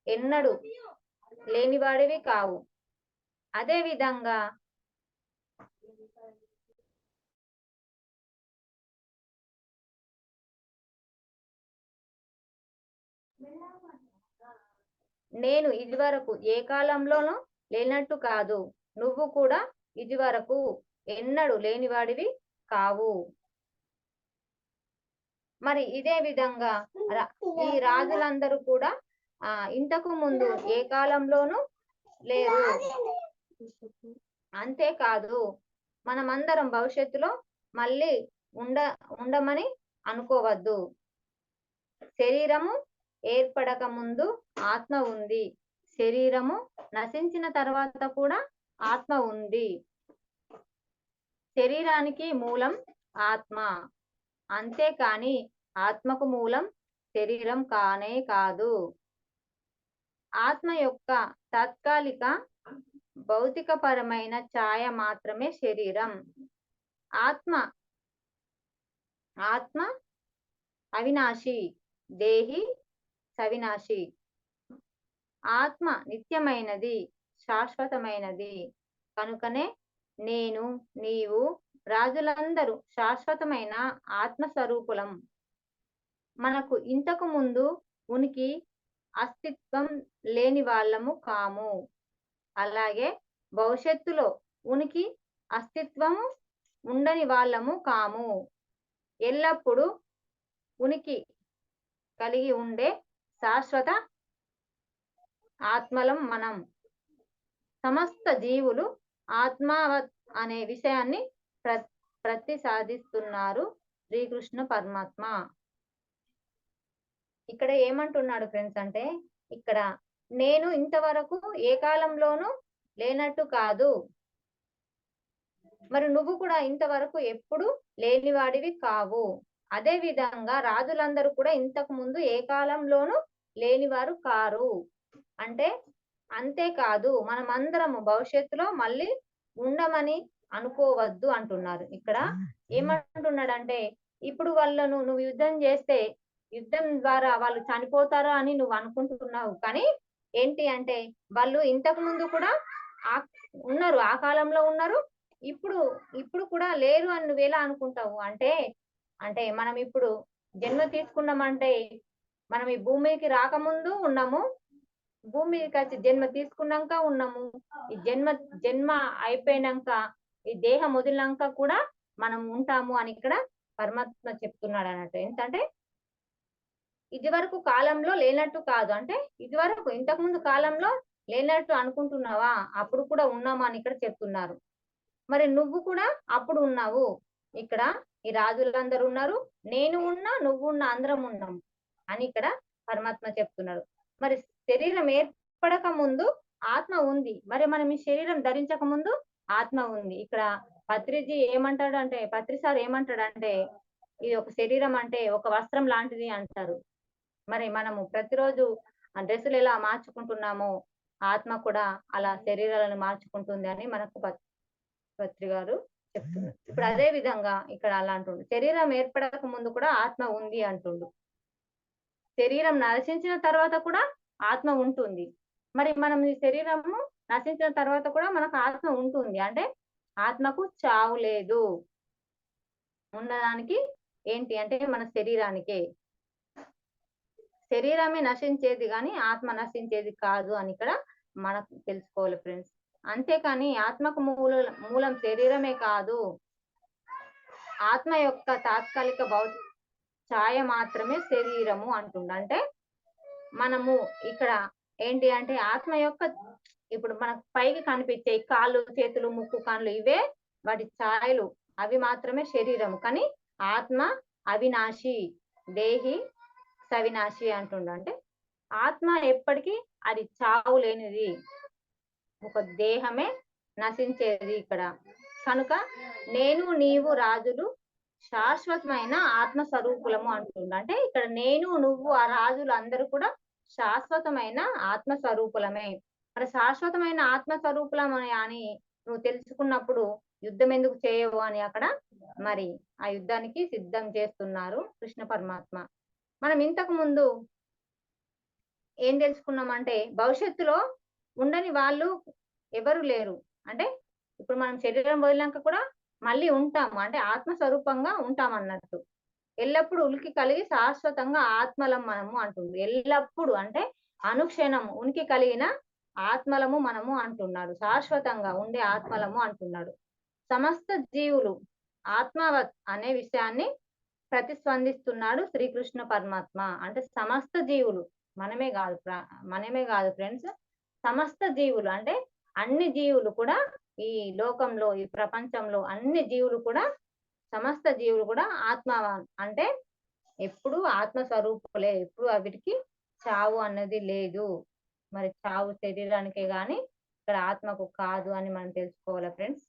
ఎన్నడూ లేనివాడివి కావు. అదే విధంగా నేను ఇదివరకు ఏ కాలంలోనూ లేనట్టు కాదు, నువ్వు కూడా ఇదివరకు ఎన్నడూ లేనివాడివి కావు. మరి ఇదే విధంగా ఈ రాజులందరూ కూడా ఇంతకు ముందు ఏ కాలంలోనూ లేరు. అంతేకాదు మనమందరం భవిష్యత్తులో మళ్ళీ ఉండమని అనుకోవద్దు. శరీరము ఏర్పడక ముందు ఆత్మ ఉంది, శరీరము నశించిన తర్వాత కూడా ఆత్మ ఉంది. శరీరానికి మూలం ఆత్మ, అంతేకాని ఆత్మకు మూలం శరీరం కానే కాదు. ఆత్మ యొక్క తాత్కాలిక భౌతికపరమైన ఛాయ మాత్రమే శరీరం. ఆత్మ ఆత్మ అవినాశి, దేహి సవినాశి. ఆత్మ నిత్యమైనది, శాశ్వతమైనది. కనుకనే నేను, నీవు, రాజులందరూ శాశ్వతమైన ఆత్మస్వరూపులం. మనకు ఇంతకు ముందు ఉనికి, అస్తిత్వం లేని వాళ్ళము కాము. అలాగే భవిష్యత్తులో ఉనికి, అస్తిత్వము ఉండని వాళ్ళము కాము. ఎల్లప్పుడూ ఉనికి కలిగి ఉండే శాశ్వత ఆత్మలం మనం. సమస్త జీవులు ఆత్మావత్ అనే విషయాన్ని ప్రతిపాదిస్తున్నారు శ్రీకృష్ణ పరమాత్మ. ఇక్కడ ఏమంటున్నాడు ఫ్రెండ్స్ అంటే, ఇక్కడ నేను ఇంతవరకు ఏ కాలంలోనూ లేనట్టు కాదు, మరి నువ్వు కూడా ఇంతవరకు ఎప్పుడు లేనివాడివి కావు. అదే విధంగా రాజులందరూ కూడా ఇంతకు ముందు ఏ కాలంలోనూ లేనివారు కారు. అంటే అంతేకాదు మనమందరము భవిష్యత్తులో మళ్ళీ ఉండమని అనుకోవద్దు అంటున్నారు. ఇక్కడ ఏమంటున్నాడంటే, ఇప్పుడు వాళ్ళను నువ్వు యుద్ధం చేస్తే యుద్ధం ద్వారా వాళ్ళు చనిపోతారా అని నువ్వు అనుకుంటున్నావు, కానీ ఏంటి అంటే వాళ్ళు ఇంతకు ముందు కూడా ఉన్నారు, ఆ కాలంలో ఉన్నారు, ఇప్పుడు కూడా లేరు అని నువ్వు ఎలా అనుకుంటావు అంటే, మనం ఇప్పుడు జన్మ తీసుకున్నామంటే మనం ఈ భూమికి రాకముందు ఉన్నాము, భూమికి వచ్చి జన్మ తీసుకున్నాక ఉన్నాము, ఈ జన్మ అయిపోయినాక ఈ దేహం వదిలినాక కూడా మనం ఉంటాము అని ఇక్కడ పరమాత్మ చెప్తున్నాడు అన్నట్టు. ఏంటంటే ఇది వరకు కాలంలో లేనట్టు కాదు, అంటే ఇది వరకు ఇంతకు ముందు కాలంలో లేనట్టు అనుకుంటున్నావా, అప్పుడు కూడా ఉన్నామా అని ఇక్కడ చెప్తున్నారు. మరి నువ్వు కూడా అప్పుడు ఉన్నావు. ఇక్కడ ఈ రాజులందరూ ఉన్నారు, నేను ఉన్నా, నువ్వు ఉన్నా, అందరం ఉన్నాము అని ఇక్కడ పరమాత్మ చెప్తున్నాడు. మరి శరీరం ఏర్పడక ముందు ఆత్మ ఉంది, మరి మనం ఈ శరీరం ధరించక ముందు ఆత్మ ఉంది. ఇక్కడ పత్రి సార్ ఏమంటాడంటే ఇది ఒక శరీరం అంటే ఒక వస్త్రం లాంటిది అంటారు. మరి మనము ప్రతిరోజు డ్రెస్సులు ఎలా మార్చుకుంటున్నామో ఆత్మ కూడా అలా శరీరాలను మార్చుకుంటుంది అని మనకు పత్రి గారు చెప్తున్నారు. ఇప్పుడు అదే విధంగా ఇక్కడ అలా అంటుండు, శరీరం ఏర్పడక ముందు కూడా ఆత్మ ఉంది అంటుండు. శరీరం నశించిన తర్వాత కూడా ఆత్మ ఉంటుంది. మరి మనం ఈ శరీరము నశించిన తర్వాత కూడా మనకు ఆత్మ ఉంటుంది, అంటే ఆత్మకు చావు లేదు. ఉన్నదానికి ఏంటి అంటే మన శరీరానికే. శరీరమే నశించేది కానీ ఆత్మ నశించేది కాదు అని ఇక్కడ మనకు తెలుసుకోవాలి ఫ్రెండ్స్. అంతేకాని ఆత్మకు మూలం శరీరమే కాదు, ఆత్మ యొక్క తాత్కాలిక భౌతిక ఛాయ మాత్రమే శరీరము అంటుండ. అంటే మనము ఇక్కడ ఏంటి అంటే ఆత్మ యొక్క ఇప్పుడు మనకు పైకి కనిపించే కాళ్ళు, చేతులు, ముక్కు, కళ్ళు ఇవే వాటి ఛాయలు, అవి మాత్రమే శరీరము. కానీ ఆత్మ అవినాశి, దేహి సవినాశి అంటుండ. అంటే ఆత్మ ఎప్పటికీ అది చావు లేనిది, ఒక దేహమే నశించేది ఇక్కడ. కనుక నేను, నీవు, రాజులు శాశ్వతమైన ఆత్మస్వరూపులము అంటుండ. అంటే ఇక్కడ నేను, నువ్వు, ఆ రాజులు అందరూ కూడా శాశ్వతమైన ఆత్మస్వరూపులమే. మరి శాశ్వతమైన ఆత్మస్వరూపులమని అని నువ్వు తెలుసుకున్నప్పుడు యుద్ధం ఎందుకు చేయవు అని అక్కడ మరి ఆ యుద్ధానికి సిద్ధం చేస్తున్నారు కృష్ణ పరమాత్మ. మనం ఇంతకు ముందు ఏం తెలుసుకున్నామంటే భవిష్యత్తులో ఉండని వాళ్ళు ఎవరు లేరు. అంటే ఇప్పుడు మనం శరీరం వదిలినాక కూడా మళ్ళీ ఉంటాము, అంటే ఆత్మస్వరూపంగా ఉంటాం అన్నట్టు. ఎల్లప్పుడూ ఉలికి కలిగి శాశ్వతంగా ఆత్మలం మనము అంటుంది. ఎల్లప్పుడు అంటే అనుక్షణం ఉనికి కలిగిన ఆత్మలము మనము అంటున్నాడు. శాశ్వతంగా ఉండే ఆత్మలము అంటున్నాడు. సమస్త జీవులు ఆత్మవత్ అనే విషయాన్ని ప్రతిస్పందిస్తున్నాడు శ్రీకృష్ణ పరమాత్మ. అంటే సమస్త జీవులు మనమే కాదు ఫ్రెండ్స్, సమస్త జీవులు అంటే అన్ని జీవులు కూడా ఈ లోకంలో, ఈ ప్రపంచంలో అన్ని జీవులు కూడా, సమస్త జీవులు కూడా ఆత్మవాన్ అంటే ఎప్పుడు ఆత్మస్వరూపులే, ఎప్పుడు వీటికి చావు అన్నది లేదు. మరి చావు శరీరానికే గాని ఇక్కడ ఆత్మకు కాదు అని మనం తెలుసుకోవాలి ఫ్రెండ్స్.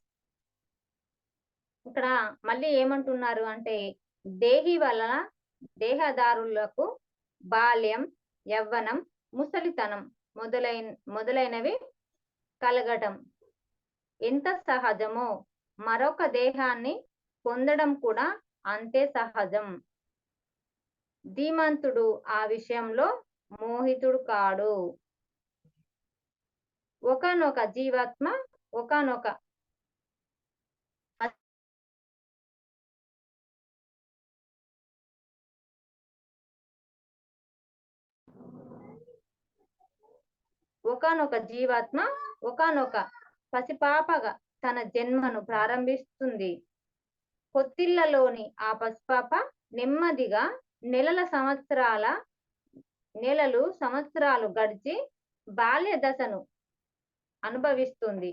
ఇక్కడ మళ్ళీ ఏమంటున్నారు అంటే దేహి వలన దేహదారులకు బాల్యం, యవ్వనం, ముసలితనం మొదలైనవి కలగటం ఎంత సహజమో మరొక దేహాన్ని పొందడం కూడా అంతే సహజం. ధీమంతుడు ఆ విషయంలో మోహితుడు కాడు. ఒకానొక జీవాత్మ ఒకానొక జీవాత్మ ఒకానొక పసిపాపగా తన జన్మను ప్రారంభిస్తుంది. పొత్తిళ్లలోని ఆ పసిపాప నెమ్మదిగా సంవత్సరాలు గడిచి బాల్య దశను అనుభవిస్తుంది.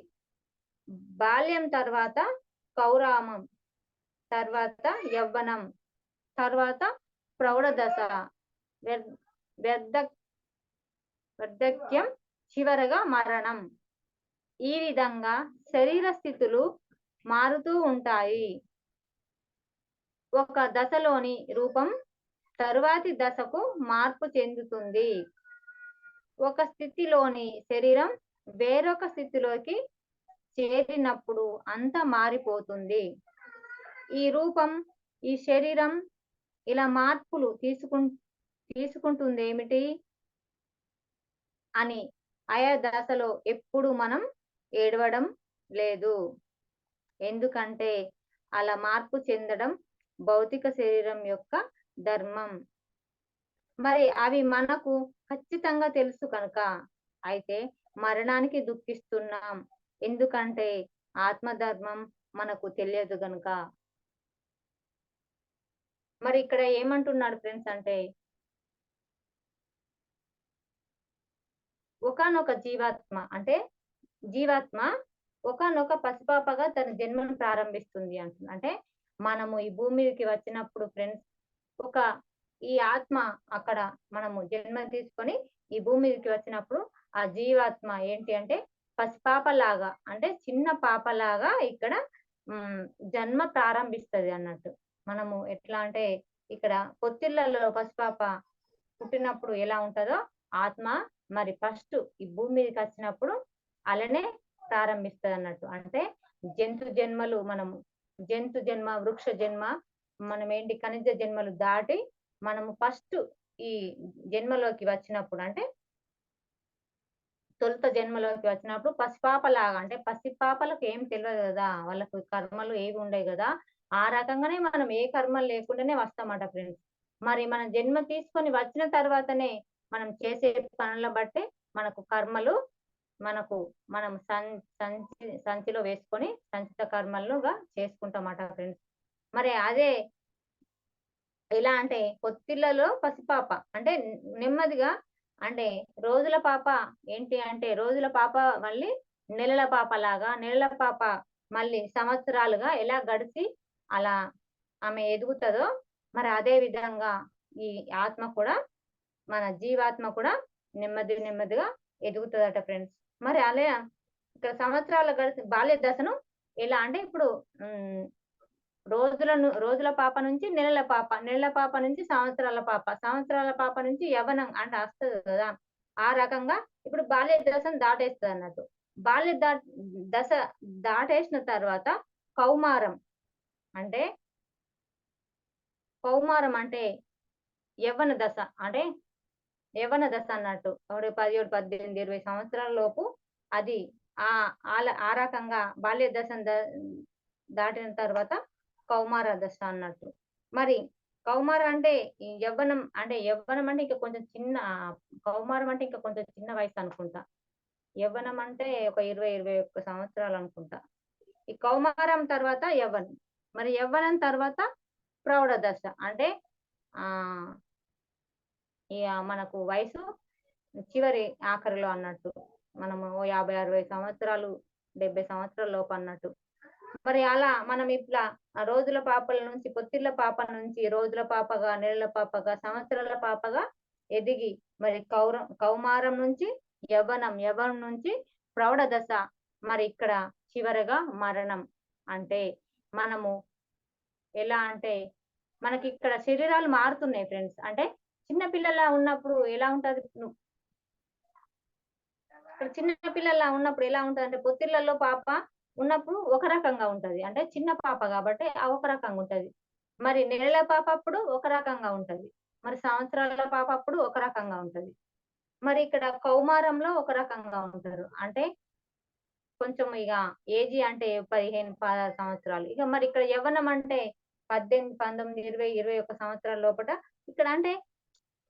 బాల్యం తర్వాత కౌరామం, తర్వాత యవ్వనం, తర్వాత ప్రౌఢ దశ, వార్ధక్యం, చివరగా మరణం. ఈ విధంగా శరీర స్థితులు మారుతూ ఉంటాయి. ఒక దశలోని రూపం తరువాతి దశకు మార్పు చెందుతుంది. ఒక స్థితిలోని శరీరం వేరొక స్థితిలోకి చేరినప్పుడు అంతా మారిపోతుంది. ఈ రూపం, ఈ శరీరం ఇలా మార్పులు తీసుకుంటుంది ఏమిటి అని ఆయా దశలో ఎప్పుడు మనం ఏడవడం లేదు. ఎందుకంటే అలా మార్పు చెందడం భౌతిక శరీరం యొక్క ధర్మం. మరి అవి మనకు ఖచ్చితంగా తెలుసు కనుక అయితే మరణానికి దుఃఖిస్తున్నాం. ఎందుకంటే ఆత్మధర్మం మనకు తెలియదు కనుక. మరి ఇక్కడ ఏమంటున్నాడు ఫ్రెండ్స్ అంటే ఒకానొక జీవాత్మ అంటే జీవాత్మ ఒకానొక పసిపాపగా తన జన్మను ప్రారంభిస్తుంది అంటుంది. అంటే మనము ఈ భూమికి వచ్చినప్పుడు ఫ్రెండ్స్ ఈ ఆత్మ అక్కడ మనము జన్మ తీసుకొని ఈ భూమికి వచ్చినప్పుడు ఆ జీవాత్మ ఏంటి అంటే పసిపాపలాగా, అంటే చిన్న పాపలాగా ఇక్కడ జన్మ ప్రారంభిస్తుంది అన్నట్టు. మనము ఎట్లా అంటే ఇక్కడ పొత్తిళ్లలో పసిపాప పుట్టినప్పుడు ఎలా ఉంటుందో ఆత్మ మరి ఫస్ట్ ఈ భూమి మీదకి వచ్చినప్పుడు అలానే ప్రారంభిస్తుంది అన్నట్టు. అంటే జంతు జన్మలు, మనము జంతు జన్మ, వృక్ష జన్మ, మనం ఏంటి ఖనిజ జన్మలు దాటి మనము ఫస్ట్ ఈ జన్మలోకి వచ్చినప్పుడు, అంటే తొలుత జన్మలోకి వచ్చినప్పుడు పసిపాపలాగా, అంటే పసిపాపలకు ఏం తెలియదు కదా, వాళ్ళకు కర్మలు ఏవి ఉండవు కదా, ఆ రకంగానే మనం ఏ కర్మలు లేకుండానే వస్తామట ఫ్రెండ్స్. మరి మనం జన్మ తీసుకొని వచ్చిన తర్వాతనే మనం చేసే పనుల బట్టి మనకు కర్మలు మనం సంచిలో వేసుకొని సంచిత కర్మలుగా చేసుకుంటామట ఫ్రెండ్స్. మరి అదే ఎలా అంటే పొత్తిళ్లలో పసిపాప అంటే నెమ్మదిగా, అంటే రోజుల పాప ఏంటి అంటే రోజుల పాప మళ్ళీ నెలల పాప లాగా, నెలల పాప మళ్ళీ సంవత్సరాలుగా ఎలా గడిచి అలా ఆమె ఎదుగుతుందో, మరి అదే విధంగా ఈ ఆత్మ కూడా, మన జీవాత్మ కూడా నెమ్మదిగా ఎదుగుతుందట ఫ్రెండ్స్. మరి అలా ఇక్కడ సంవత్సరాల గడిచి బాల్య దశను ఎలా అంటే ఇప్పుడు రోజుల పాప నుంచి నెలల పాప, నెలల పాప నుంచి సంవత్సరాల పాప, సంవత్సరాల పాప నుంచి యవ్వనం అంటే వస్తుంది కదా, ఆ రకంగా ఇప్పుడు బాల్య దశను దాటేస్తుంది అన్నట్టు. బాల్య దశ దాటేసిన తర్వాత కౌమారం అంటే యవ్వన దశ, అంటే యవ్వన దశ అన్నట్టు. 17, 18, 20 సంవత్సరాల లోపు అది ఆ రకంగా బాల్య దశను దాటిన తర్వాత కౌమార దశ అన్నట్టు. మరి కౌమారం అంటే ఈ యవ్వనం అంటే యవ్వనం అంటే ఇంకా కొంచెం చిన్న కౌమారం అంటే ఇంకా కొంచెం చిన్న వయసు అనుకుంటా. యవ్వనం అంటే ఒక 20, 21 సంవత్సరాలు అనుకుంటా. ఈ కౌమారం తర్వాత యవ్వనం. మరి యవ్వనం తర్వాత ప్రౌఢ దశ. అంటే ఆహ్, మనకు వయసు చివరి ఆఖరిలో అన్నట్టు. మనము ఓ 50, 60 సంవత్సరాలు, 70 సంవత్సరాల లోపు అన్నట్టు. మరి అలా మనం ఇట్లా రోజుల పాపల నుంచి, పొత్తిళ్ళ పాప నుంచి రోజుల పాపగా, నెలల పాపగా, సంవత్సరాల పాపగా ఎదిగి మరి కౌమారం నుంచి యవ్వనం, యవ్వనం నుంచి ప్రౌఢ దశ. మరి ఇక్కడ చివరగా మరణం. అంటే మనము ఎలా అంటే మనకిక్కడ శరీరాలు మారుతున్నాయి ఫ్రెండ్స్. అంటే చిన్న పిల్లలా ఉన్నప్పుడు ఎలా ఉంటది ఇక్కడ చిన్న పిల్లలా ఉన్నప్పుడు ఎలా ఉంటదంటే పొత్తిళ్లలో పాప ఉన్నప్పుడు ఒక రకంగా ఉంటది. అంటే చిన్న పాప గాబట్టి ఒక రకంగా ఉంటది. మరి నెలల పాప అప్పుడు ఒక రకంగా ఉంటది. మరి సంవత్సరాల పాప అప్పుడు ఒక రకంగా ఉంటది. మరి ఇక్కడ కౌమారంలో ఒక రకంగా ఉంటారు. అంటే కొంచెం ఇగ ఏజీ అంటే 15, 16 సంవత్సరాలు. ఇక మరి ఇక్కడ యవ్వనం అంటే 18, 19, 20, 21 సంవత్సరాల లోపట ఇక్కడ అంటే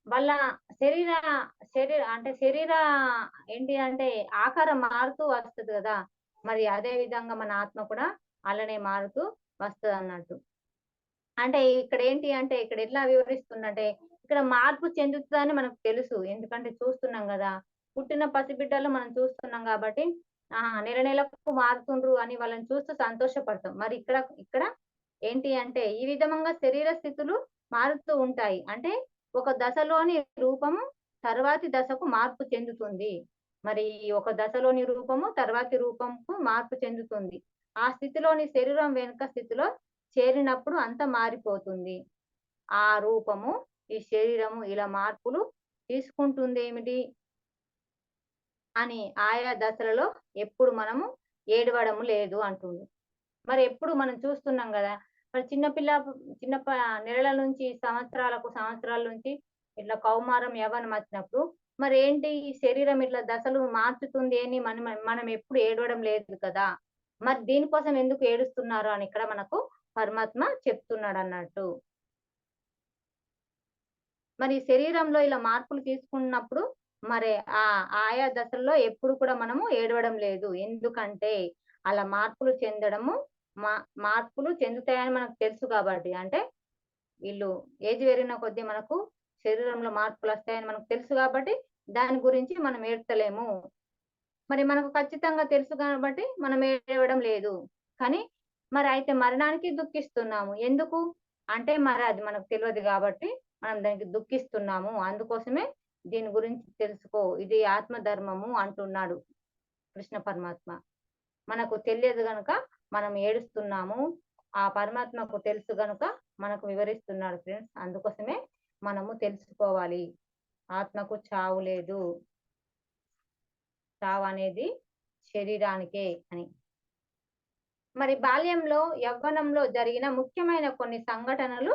వాళ్ళ శరీర అంటే ఏంటి అంటే ఆకారం మారుతూ వస్తది గదా! మరి అదే విధంగా మన ఆత్మ కూడా అలానే మారుతూ వస్తదన్నట్టు. అంటే ఇక్కడ ఏంటి అంటే ఇక్కడ ఎట్లా వివరిస్తుండంటే ఇక్కడ మార్పు చెందుతదని మనకు తెలుసు. ఎందుకంటే చూస్తున్నాం గదా! పుట్టిన పసిబిడ్డలు మనం చూస్తున్నాం గాబట్టి నెల నెలకు మారుతుండ్రు అని వాళ్ళని చూస్తూ సంతోషపడతాం. మరి ఇక్కడ ఇక్కడ ఏంటి అంటే ఈ విధంగా శరీర స్థితులు మారుతూ ఉంటాయి. అంటే ఒక దశలోని రూపము తరువాతి దశకు మార్పు చెందుతుంది. మరి ఈ ఒక దశలోని రూపము తర్వాతి రూపంకు మార్పు చెందుతుంది. ఆ స్థితిలోని శరీరం వెనుక స్థితిలో చేరినప్పుడు అంతా మారిపోతుంది. ఆ రూపము, ఈ శరీరము ఇలా మార్పులు తీసుకుంటుందేమిటి అని ఆయా దశలలో ఎప్పుడు మనము ఏడవడం లేదు అంటుంది. మరి ఎప్పుడు మనం చూస్తున్నాం గదా! మరి చిన్న నెలల నుంచి సంవత్సరాల నుంచి ఇట్లా కౌమారం, యవ్వనం వచ్చినప్పుడు మరేంటి ఈ శరీరం ఇట్లా దశలు మార్చుతుంది అని మనం మనం ఎప్పుడు ఏడవడం లేదు కదా! మరి దీనికోసం ఎందుకు ఏడుస్తున్నారు అని ఇక్కడ మనకు పరమాత్మ చెప్తున్నాడన్నట్టు. మరి శరీరంలో ఇలా మార్పులు తీసుకున్నప్పుడు మరి ఆయా దశల్లో ఎప్పుడు కూడా మనము ఏడవడం లేదు. ఎందుకంటే అలా మార్పులు చెందుతాయని మనకు తెలుసు కాబట్టి. అంటే వీళ్ళు ఏజ్ పెరిగిన కొద్దీ మనకు శరీరంలో మార్పులొస్తాయని మనకు తెలుసు కాబట్టి దాని గురించి మనం ఏడ్తలేము. మరి మనకు ఖచ్చితంగా తెలుసు కాబట్టి మనం ఏడవడం లేదు. కానీ మరి అయితే మరణానికి దుఃఖిస్తున్నాము. ఎందుకు? అంటే మరి అది మనకు తెలవదు గాబట్టి మనం దానికి దుఃఖిస్తున్నాము. అందుకోసమే దీని గురించి తెలుసుకో. ఇది ఆత్మ ధర్మము అంటున్నాడు కృష్ణ పరమాత్మ. మనకు తెలియదు గనుక మనం ఏడుస్తున్నాము. ఆ పరమాత్మకు తెలుసు గనుక మనకు వివరిస్తున్నాడు ఫ్రెండ్స్. అందుకోసమే మనము తెలుసుకోవాలి. ఆత్మకు చావు లేదు. చావనేది శరీరానికే అని. మరి బాల్యంలో, యవ్వనంలో జరిగిన ముఖ్యమైన కొన్ని సంఘటనలు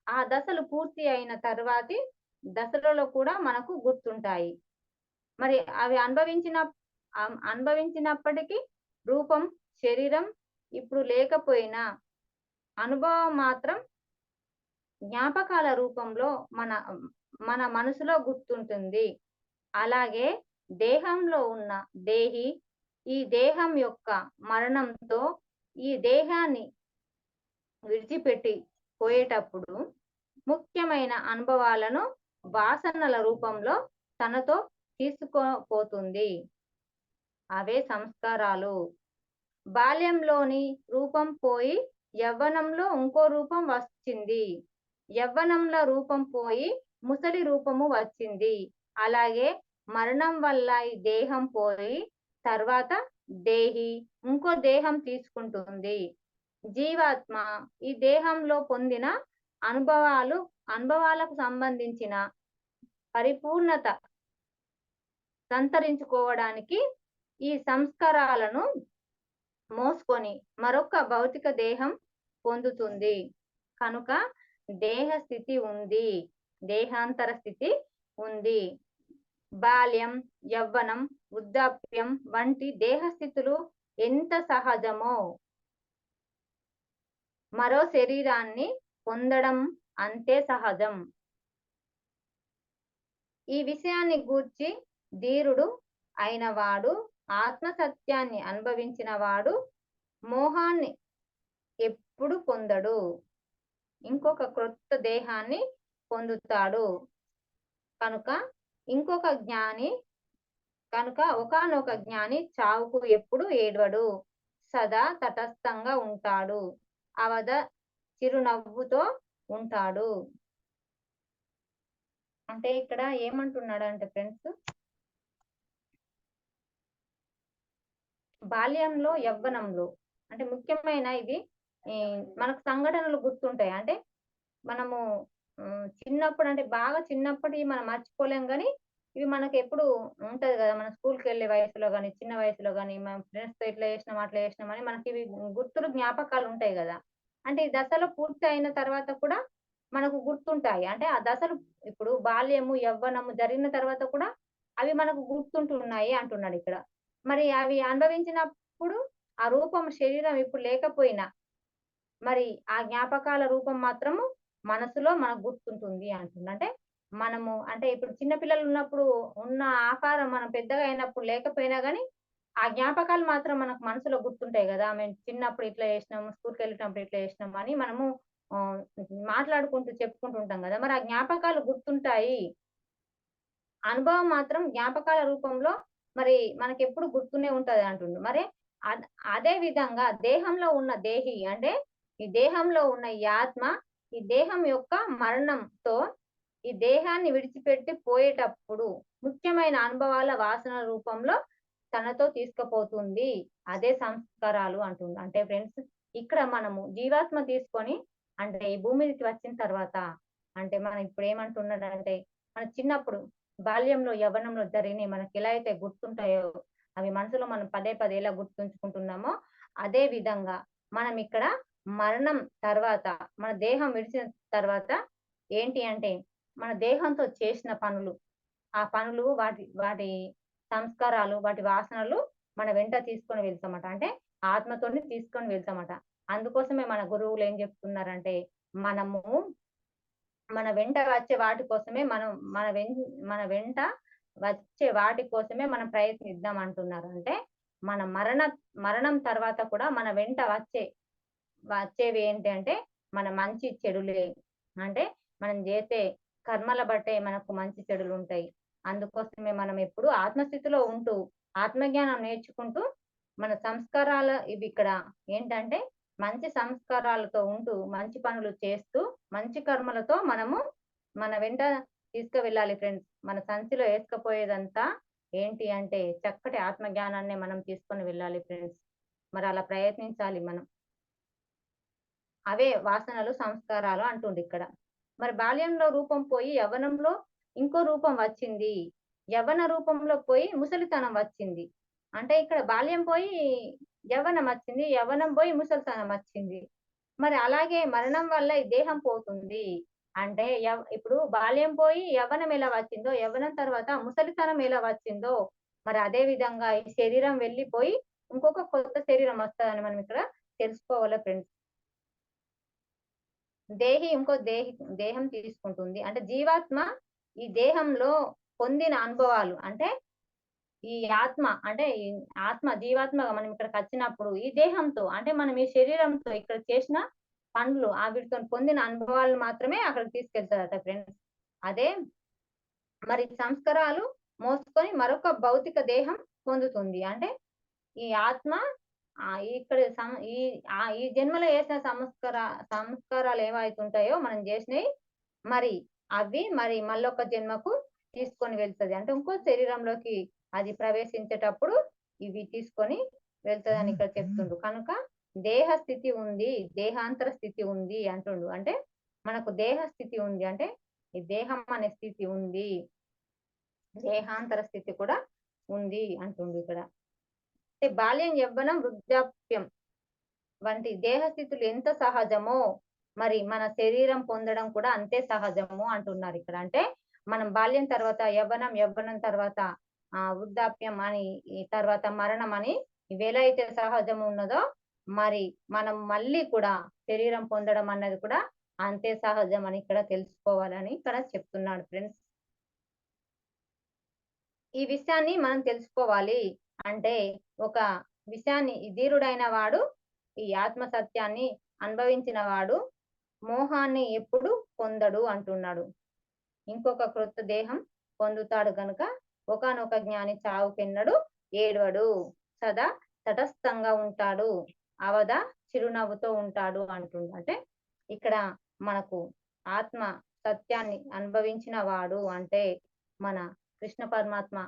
ఆ దశలు పూర్తి అయిన తర్వాతి దశలలో కూడా మనకు గుర్తుంటాయి. మరి అవి అనుభవించినప్పటికీ రూపం, శరీరం ఇప్పుడు లేకపోయినా అనుభవం మాత్రం జ్ఞాపకాల రూపంలో మన మన మనసులో గుర్తుంటుంది. అలాగే దేహంలో ఉన్న దేహి ఈ దేహం యొక్క మరణంతో ఈ దేహాన్ని విడిచిపెట్టి పోయేటప్పుడు ముఖ్యమైన అనుభవాలను వాసనల రూపంలో తనతో తీసుకుపోతుంది. అవే సంస్కారాలు. బాల్యంలోని రూపం పోయి యవ్వనంలో ఇంకో రూపం వచ్చింది. యవ్వనంలో రూపం పోయి ముసలి రూపము వచ్చింది. అలాగే మరణం వల్ల ఈ దేహం పోయి తర్వాత దేహి ఇంకో దేహం తీసుకుంటుంది. జీవాత్మ ఈ దేహంలో పొందిన అనుభవాలకు సంబంధించిన పరిపూర్ణత సంతరించుకోవడానికి ఈ సంస్కారాలను మోసుకొని మరొక భౌతిక దేహం పొందుతుంది. కనుక దేహ స్థితి ఉంది. దేహాంతర స్థితి ఉంది. బాల్యం, యవ్వనం, వృద్ధాప్యం వంటి దేహ స్థితులు ఎంత సహజమో మరో శరీరాన్ని పొందడం అంతే సహజం. ఈ విషయాన్ని గూర్చి ధీరుడు అయినవాడు, ఆత్మ సత్యాన్ని అనుభవించిన వాడు మోహాన్ని ఎప్పుడు పొందడు. ఇంకొక క్రొత్త దేహాన్ని పొందుతాడు. కనుక ఇంకొక జ్ఞాని ఒకానొక జ్ఞాని చావుకు ఎప్పుడు ఏడవడు. సదా తటస్థంగా ఉంటాడు. అవద చిరునవ్వుతో ఉంటాడు. అంటే ఇక్కడ ఏమంటున్నాడంటే ఫ్రెండ్స్, బాల్యంలో యవ్వనంలో అంటే ముఖ్యమైన ఇవి మనకు సంఘటనలు గుర్తుంటాయి. అంటే మనము చిన్నప్పుడు అంటే బాగా చిన్నప్పటివి మనం మర్చిపోలేం గాని ఇవి మనకి ఎప్పుడు ఉంటది కదా, మన స్కూల్కి వెళ్ళే వయసులో గాని, చిన్న వయసులో గాని, మన ఫ్రెండ్స్ తో ఇట్లా చేసినాం అట్లా చేసినాం అని మనకి ఇవి గుర్తులు జ్ఞాపకాలు ఉంటాయి కదా. అంటే ఈ దశలో పూర్తి అయిన తర్వాత కూడా మనకు గుర్తుంటాయి. అంటే ఆ దశలు ఇప్పుడు బాల్యము యవ్వనము జరిగిన తర్వాత కూడా అవి మనకు గుర్తుంటున్నాయి అంటున్నాడు ఇక్కడ. మరి అవి అనుభవించినప్పుడు ఆ రూపం శరీరం ఇప్పుడు లేకపోయినా మరి ఆ జ్ఞాపకాల రూపం మాత్రము మనసులో మనకు గుర్తుంటుంది అంటుంది. అంటే మనము అంటే ఇప్పుడు చిన్న పిల్లలు ఉన్నప్పుడు ఉన్న ఆకారం మనం పెద్దగా అయినప్పుడు లేకపోయినా గానీ, ఆ జ్ఞాపకాలు మాత్రం మనకు మనసులో గుర్తుంటాయి గదా! మేము చిన్నప్పుడు ఇట్లా చేసినాము, స్కూల్‌కెళ్ళేటప్పుడు ఇట్లా చేసినాము అని మనము ఆహ్, మాట్లాడుకుంటూ చెప్పుకుంటూ ఉంటాం గదా! మరి ఆ జ్ఞాపకాలు గుర్తుంటాయి. అనుభవం మాత్రం జ్ఞాపకాల రూపంలో మరి మనకెప్పుడు గుర్తునే ఉంటది అంటుండు. మరి అద్ అదే విధంగా దేహంలో ఉన్న దేహి అంటే ఈ దేహంలో ఉన్న ఈ ఆత్మ ఈ దేహం యొక్క మరణంతో ఈ దేహాన్ని విడిచిపెట్టి పోయేటప్పుడు ముఖ్యమైన అనుభవాల వాసన రూపంలో తనతో తీసుకుపోతుంది. అదే సంస్కారాలు అంటుంది. అంటే ఫ్రెండ్స్ ఇక్కడ మనము జీవాత్మ తీసుకొని అంటే ఈ భూమి మీదకి వచ్చిన తర్వాత అంటే మనం ఇప్పుడు ఏమంటున్నాడంటే మన చిన్నప్పుడు బాల్యంలో, యవ్వనంలో జరిగినయి మనకెలా అయితే గుర్తుంటాయో, అవి మనసులో మనం పదే పదే ఎలా గుర్తుంచుకుంటున్నామో, అదే విధంగా మనం ఇక్కడ మరణం తర్వాత, మన దేహం విడిచిన తర్వాత ఏంటి అంటే, మన దేహంతో చేసిన పనులు, ఆ పనులు వాటి వాటి సంస్కారాలు, వాటి వాసనలు మన వెంట తీసుకొని వెళ్తామట. అంటే ఆత్మతోని తీసుకొని వెళ్తామట. అందుకోసమే మన గురువులు ఏం చెప్తున్నారంటే, మనము మన వెంట వచ్చే వాటి కోసమే మనం మన వెంట వచ్చే వాటి కోసమే మనం ప్రయత్నిద్దాం అంటున్నారు. అంటే మన మరణం తర్వాత కూడా మన వెంట వచ్చేవి ఏంటి అంటే మన మంచి చెడులే. అంటే మనం చేసే కర్మల బట్టే మనకు మంచి చెడులుంటాయి. అందుకోసమే మనం ఎప్పుడు ఆత్మస్థితిలో ఉంటూ, ఆత్మజ్ఞానం నేర్చుకుంటూ, మన సంస్కారాల ఇవి ఇక్కడ ఏంటంటే మంచి సంస్కారాలతో ఉంటూ, మంచి పనులు చేస్తూ, మంచి కర్మలతో మనము మన వెంట తీసుకువెళ్ళాలి ఫ్రెండ్స్. మన సంచిలో ఏసుకపోయేదంతా ఏంటి అంటే చక్కటి ఆత్మజ్ఞానాన్నే మనం తీసుకొని వెళ్ళాలి ఫ్రెండ్స్. మరి అలా ప్రయత్నించాలి మనం. అవే వాసనలు, సంస్కారాలు అంటుండిక్కడ. మరి బాల్యంలో రూపం పోయి యవ్వనంలో ఇంకో రూపం వచ్చింది. యవ్వన రూపంలో పోయి ముసలితనం వచ్చింది. అంటే ఇక్కడ బాల్యం పోయి యవ్వనం వచ్చింది. యవ్వనం పోయి ముసలితనం వచ్చింది. మరి అలాగే మరణం వల్ల ఈ దేహం పోతుంది. అంటే ఇప్పుడు బాల్యం పోయి యవ్వనం ఎలా వచ్చిందో, యవ్వనం తర్వాత ముసలితనం ఎలా వచ్చిందో, మరి అదే విధంగా ఈ శరీరం వెళ్ళిపోయి ఇంకొక కొత్త శరీరం వస్తదని మనం ఇక్కడ తెలుసుకోవాలి ఫ్రెండ్స్. దేహి ఇంకో దేహం తీసుకుంటుంది. అంటే జీవాత్మ ఈ దేహంలో పొందిన అనుభవాలు అంటే ఈ ఆత్మ అంటే ఈ జీవాత్మగా మనం ఇక్కడికచ్చినప్పుడు ఈ దేహంతో అంటే మనం ఈ శరీరంతో ఇక్కడ చేసిన పనులు వీటితోని పొందిన అనుభవాలు మాత్రమే అక్కడికి తీసుకెళ్తదట ఫ్రెండ్స్. అదే మరి సంస్కారాలు మోసుకొని మరొక భౌతిక దేహం పొందుతుంది. అంటే ఈ ఆత్మ ఇక్కడ ఈ జన్మలో చేసిన సంస్కారాలు ఏవైతుంటాయో మనం చేసినయి మరి అవి మరి మళ్ళొక జన్మకు తీసుకొని వెళ్తది. అంటే ఇంకో శరీరంలోకి అది ప్రవేశించేటప్పుడు ఇవి తీసుకొని వెళ్తదని ఇక్కడ చెప్తుండు. కనుక దేహ స్థితి ఉంది, దేహాంతర స్థితి ఉంది అంటుండు. అంటే మనకు దేహ స్థితి ఉంది. అంటే ఈ దేహం అనే స్థితి ఉంది. దేహాంతర స్థితి కూడా ఉంది అంటుండు ఇక్కడ. అంటే బాల్యం, యవ్వనం, వృద్ధాప్యం వంటి దేహ స్థితులు ఎంత సహజమో మరి మన శరీరం పొందడం కూడా అంతే సహజము అంటున్నారు ఇక్కడ. అంటే మనం బాల్యం తర్వాత యవ్వనం, యవ్వనం తర్వాత వృద్ధాప్యం అని, ఈ తర్వాత మరణం అని ఇవెలా అయితే సహజం ఉన్నదో మరి మనం మళ్ళీ కూడా శరీరం పొందడం అన్నది కూడా అంతే సహజం అని ఇక్కడ తెలుసుకోవాలని ఇక్కడ చెప్తున్నాడు ఫ్రెండ్స్. ఈ విషయాన్ని మనం తెలుసుకోవాలి అంటే ఒక విషయాన్ని ఈ ధీరుడైన వాడు ఈ ఆత్మ సత్యాన్ని అనుభవించిన వాడు మోహాన్ని ఎప్పుడు పొందడు అంటున్నాడు. ఇంకొక క్రొత్త దేహం పొందుతాడు గనుక ఒకానొక జ్ఞాని చావుకెన్నడు ఏడవడు, సదా తటస్థంగా ఉంటాడు, అవద చిరునవ్వుతో ఉంటాడు అంటుండు. అంటే ఇక్కడ మనకు ఆత్మ సత్యాన్ని అనుభవించిన వాడు అంటే మన కృష్ణ పరమాత్మ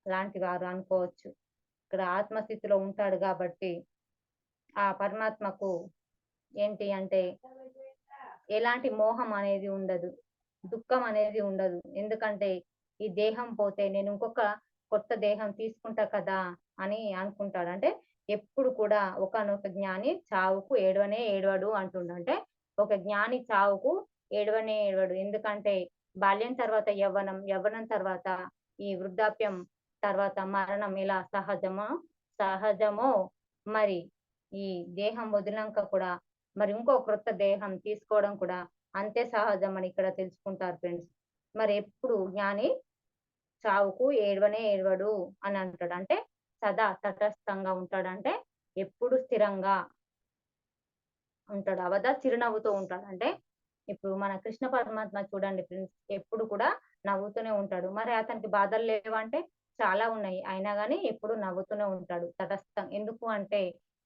లాంటి వారు అనుకోవచ్చు. ఇక్కడ ఆత్మస్థితిలో ఉంటాడు కాబట్టి ఆ పరమాత్మకు ఏంటి అంటే ఎలాంటి మోహం అనేది ఉండదు, దుఃఖం అనేది ఉండదు. ఎందుకంటే ఈ దేహం పోతే నేను ఇంకొక కొత్త దేహం తీసుకుంటా కదా అని అనుకుంటాడు. అంటే ఎప్పుడు కూడా ఒకానొక జ్ఞాని చావుకు ఏడవనే ఏడవడు అంటుండు. అంటే ఒక జ్ఞాని చావుకు ఏడవనే ఏడవడు. ఎందుకంటే బాల్యం తర్వాత యవ్వనం, యవ్వనం తర్వాత ఈ వృద్ధాప్యం, తర్వాత మరణం ఇలా సహజమో మరి ఈ దేహం వదిలినాక కూడా మరి ఇంకో క్రొత్త దేహం తీసుకోవడం కూడా అంతే సహజం అని ఇక్కడ తెలుసుకుంటారు ఫ్రెండ్స్. మరి ఎప్పుడు జ్ఞాని చావుకు ఏడవనే ఏడవడు అని అంటాడు. అంటే సదా తటస్థంగా ఉంటాడు, అంటే ఎప్పుడు స్థిరంగా ఉంటాడు, అవదా చిరునవ్వుతో ఉంటాడు. అంటే ఇప్పుడు మన కృష్ణ పరమాత్మ చూడండి ఫ్రెండ్స్, ఎప్పుడు కూడా నవ్వుతూనే ఉంటాడు. మరి అతనికి బాధలు లేవంటే చాలా ఉన్నాయి, అయినా కానీ ఎప్పుడు నవ్వుతూనే ఉంటాడు తటస్థం. ఎందుకు అంటే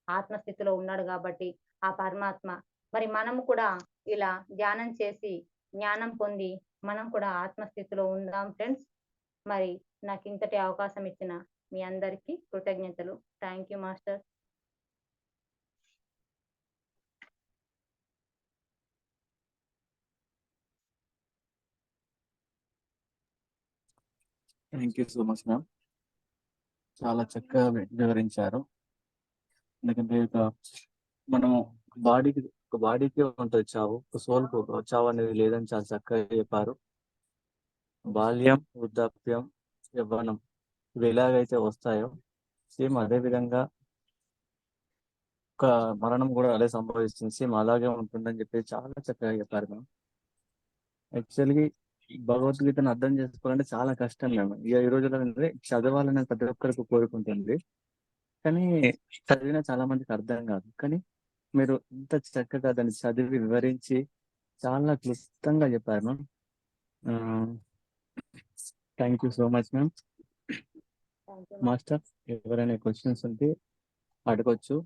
ఆత్మస్థితిలో ఉన్నాడు కాబట్టి ఆ పరమాత్మ. మరి మనము కూడా ఇలా ధ్యానం చేసి జ్ఞానం పొంది మనం కూడా ఆత్మస్థితిలో ఉందాం ఫ్రెండ్స్. మరి నాకు ఇంతటి అవకాశం ఇచ్చిన మీ అందరికీ కృతజ్ఞతలు. Thank you master. Thank you so much ma'am, చాలా చక్కగా వివరించారు. ఎందుకంటే మనము బాడీకి ఉంటుంది చావు, సోల్కు చావు అనేది లేదని చాలా చక్కగా చెప్పారు. బాల్యం, వృద్ధాప్యం, యవ్వనం ఇవి ఎలాగైతే వస్తాయో సేమ్ అదే విధంగా ఒక మరణం కూడా అదే సంభవిస్తుంది, సేమ్ అలాగే ఉంటుందని చెప్పి చాలా చక్కగా చెప్పారు మ్యామ్. యాక్చువల్గా భగవద్గీతను అర్థం చేసుకోవాలంటే చాలా కష్టం మేము. ఈ రోజుల్లో చదవాలని ప్రతి ఒక్కరికి కోరుకుంటుంది, కానీ చదివినా చాలా మందికి అర్థం కాదు. కానీ మీరు ఇంత చక్కగా దాన్ని చదివి వివరించి చాలా క్లుప్తంగా చెప్పారు ma'am. Thank you so much ma'am. Master, ఎవరైనా క్వశ్చన్స్ ఉంటే అడగొచ్చు.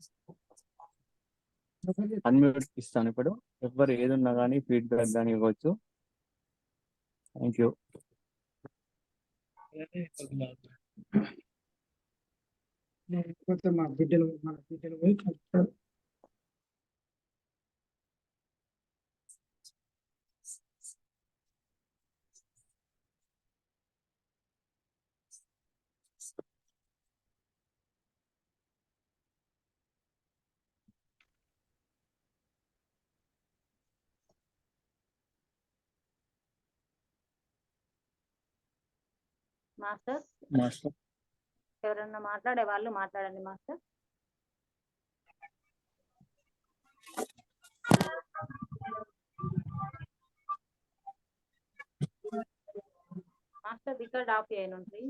అన్మ్యూట్ ఇస్తాను ఇప్పుడు. ఎవరు ఏదున్నా కానీ ఫీడ్బ్యాక్ కానీ ఇవ్వచ్చు. Thank you. మా బిడ్డలు పోయి మాస్టర్ మాస్టర్, ఎవరన్నా మాట్లాడే వాళ్ళు మాట్లాడండి మాస్టర్. మాస్టర్ ఇక్కడ ఆఫ్ చేయండి.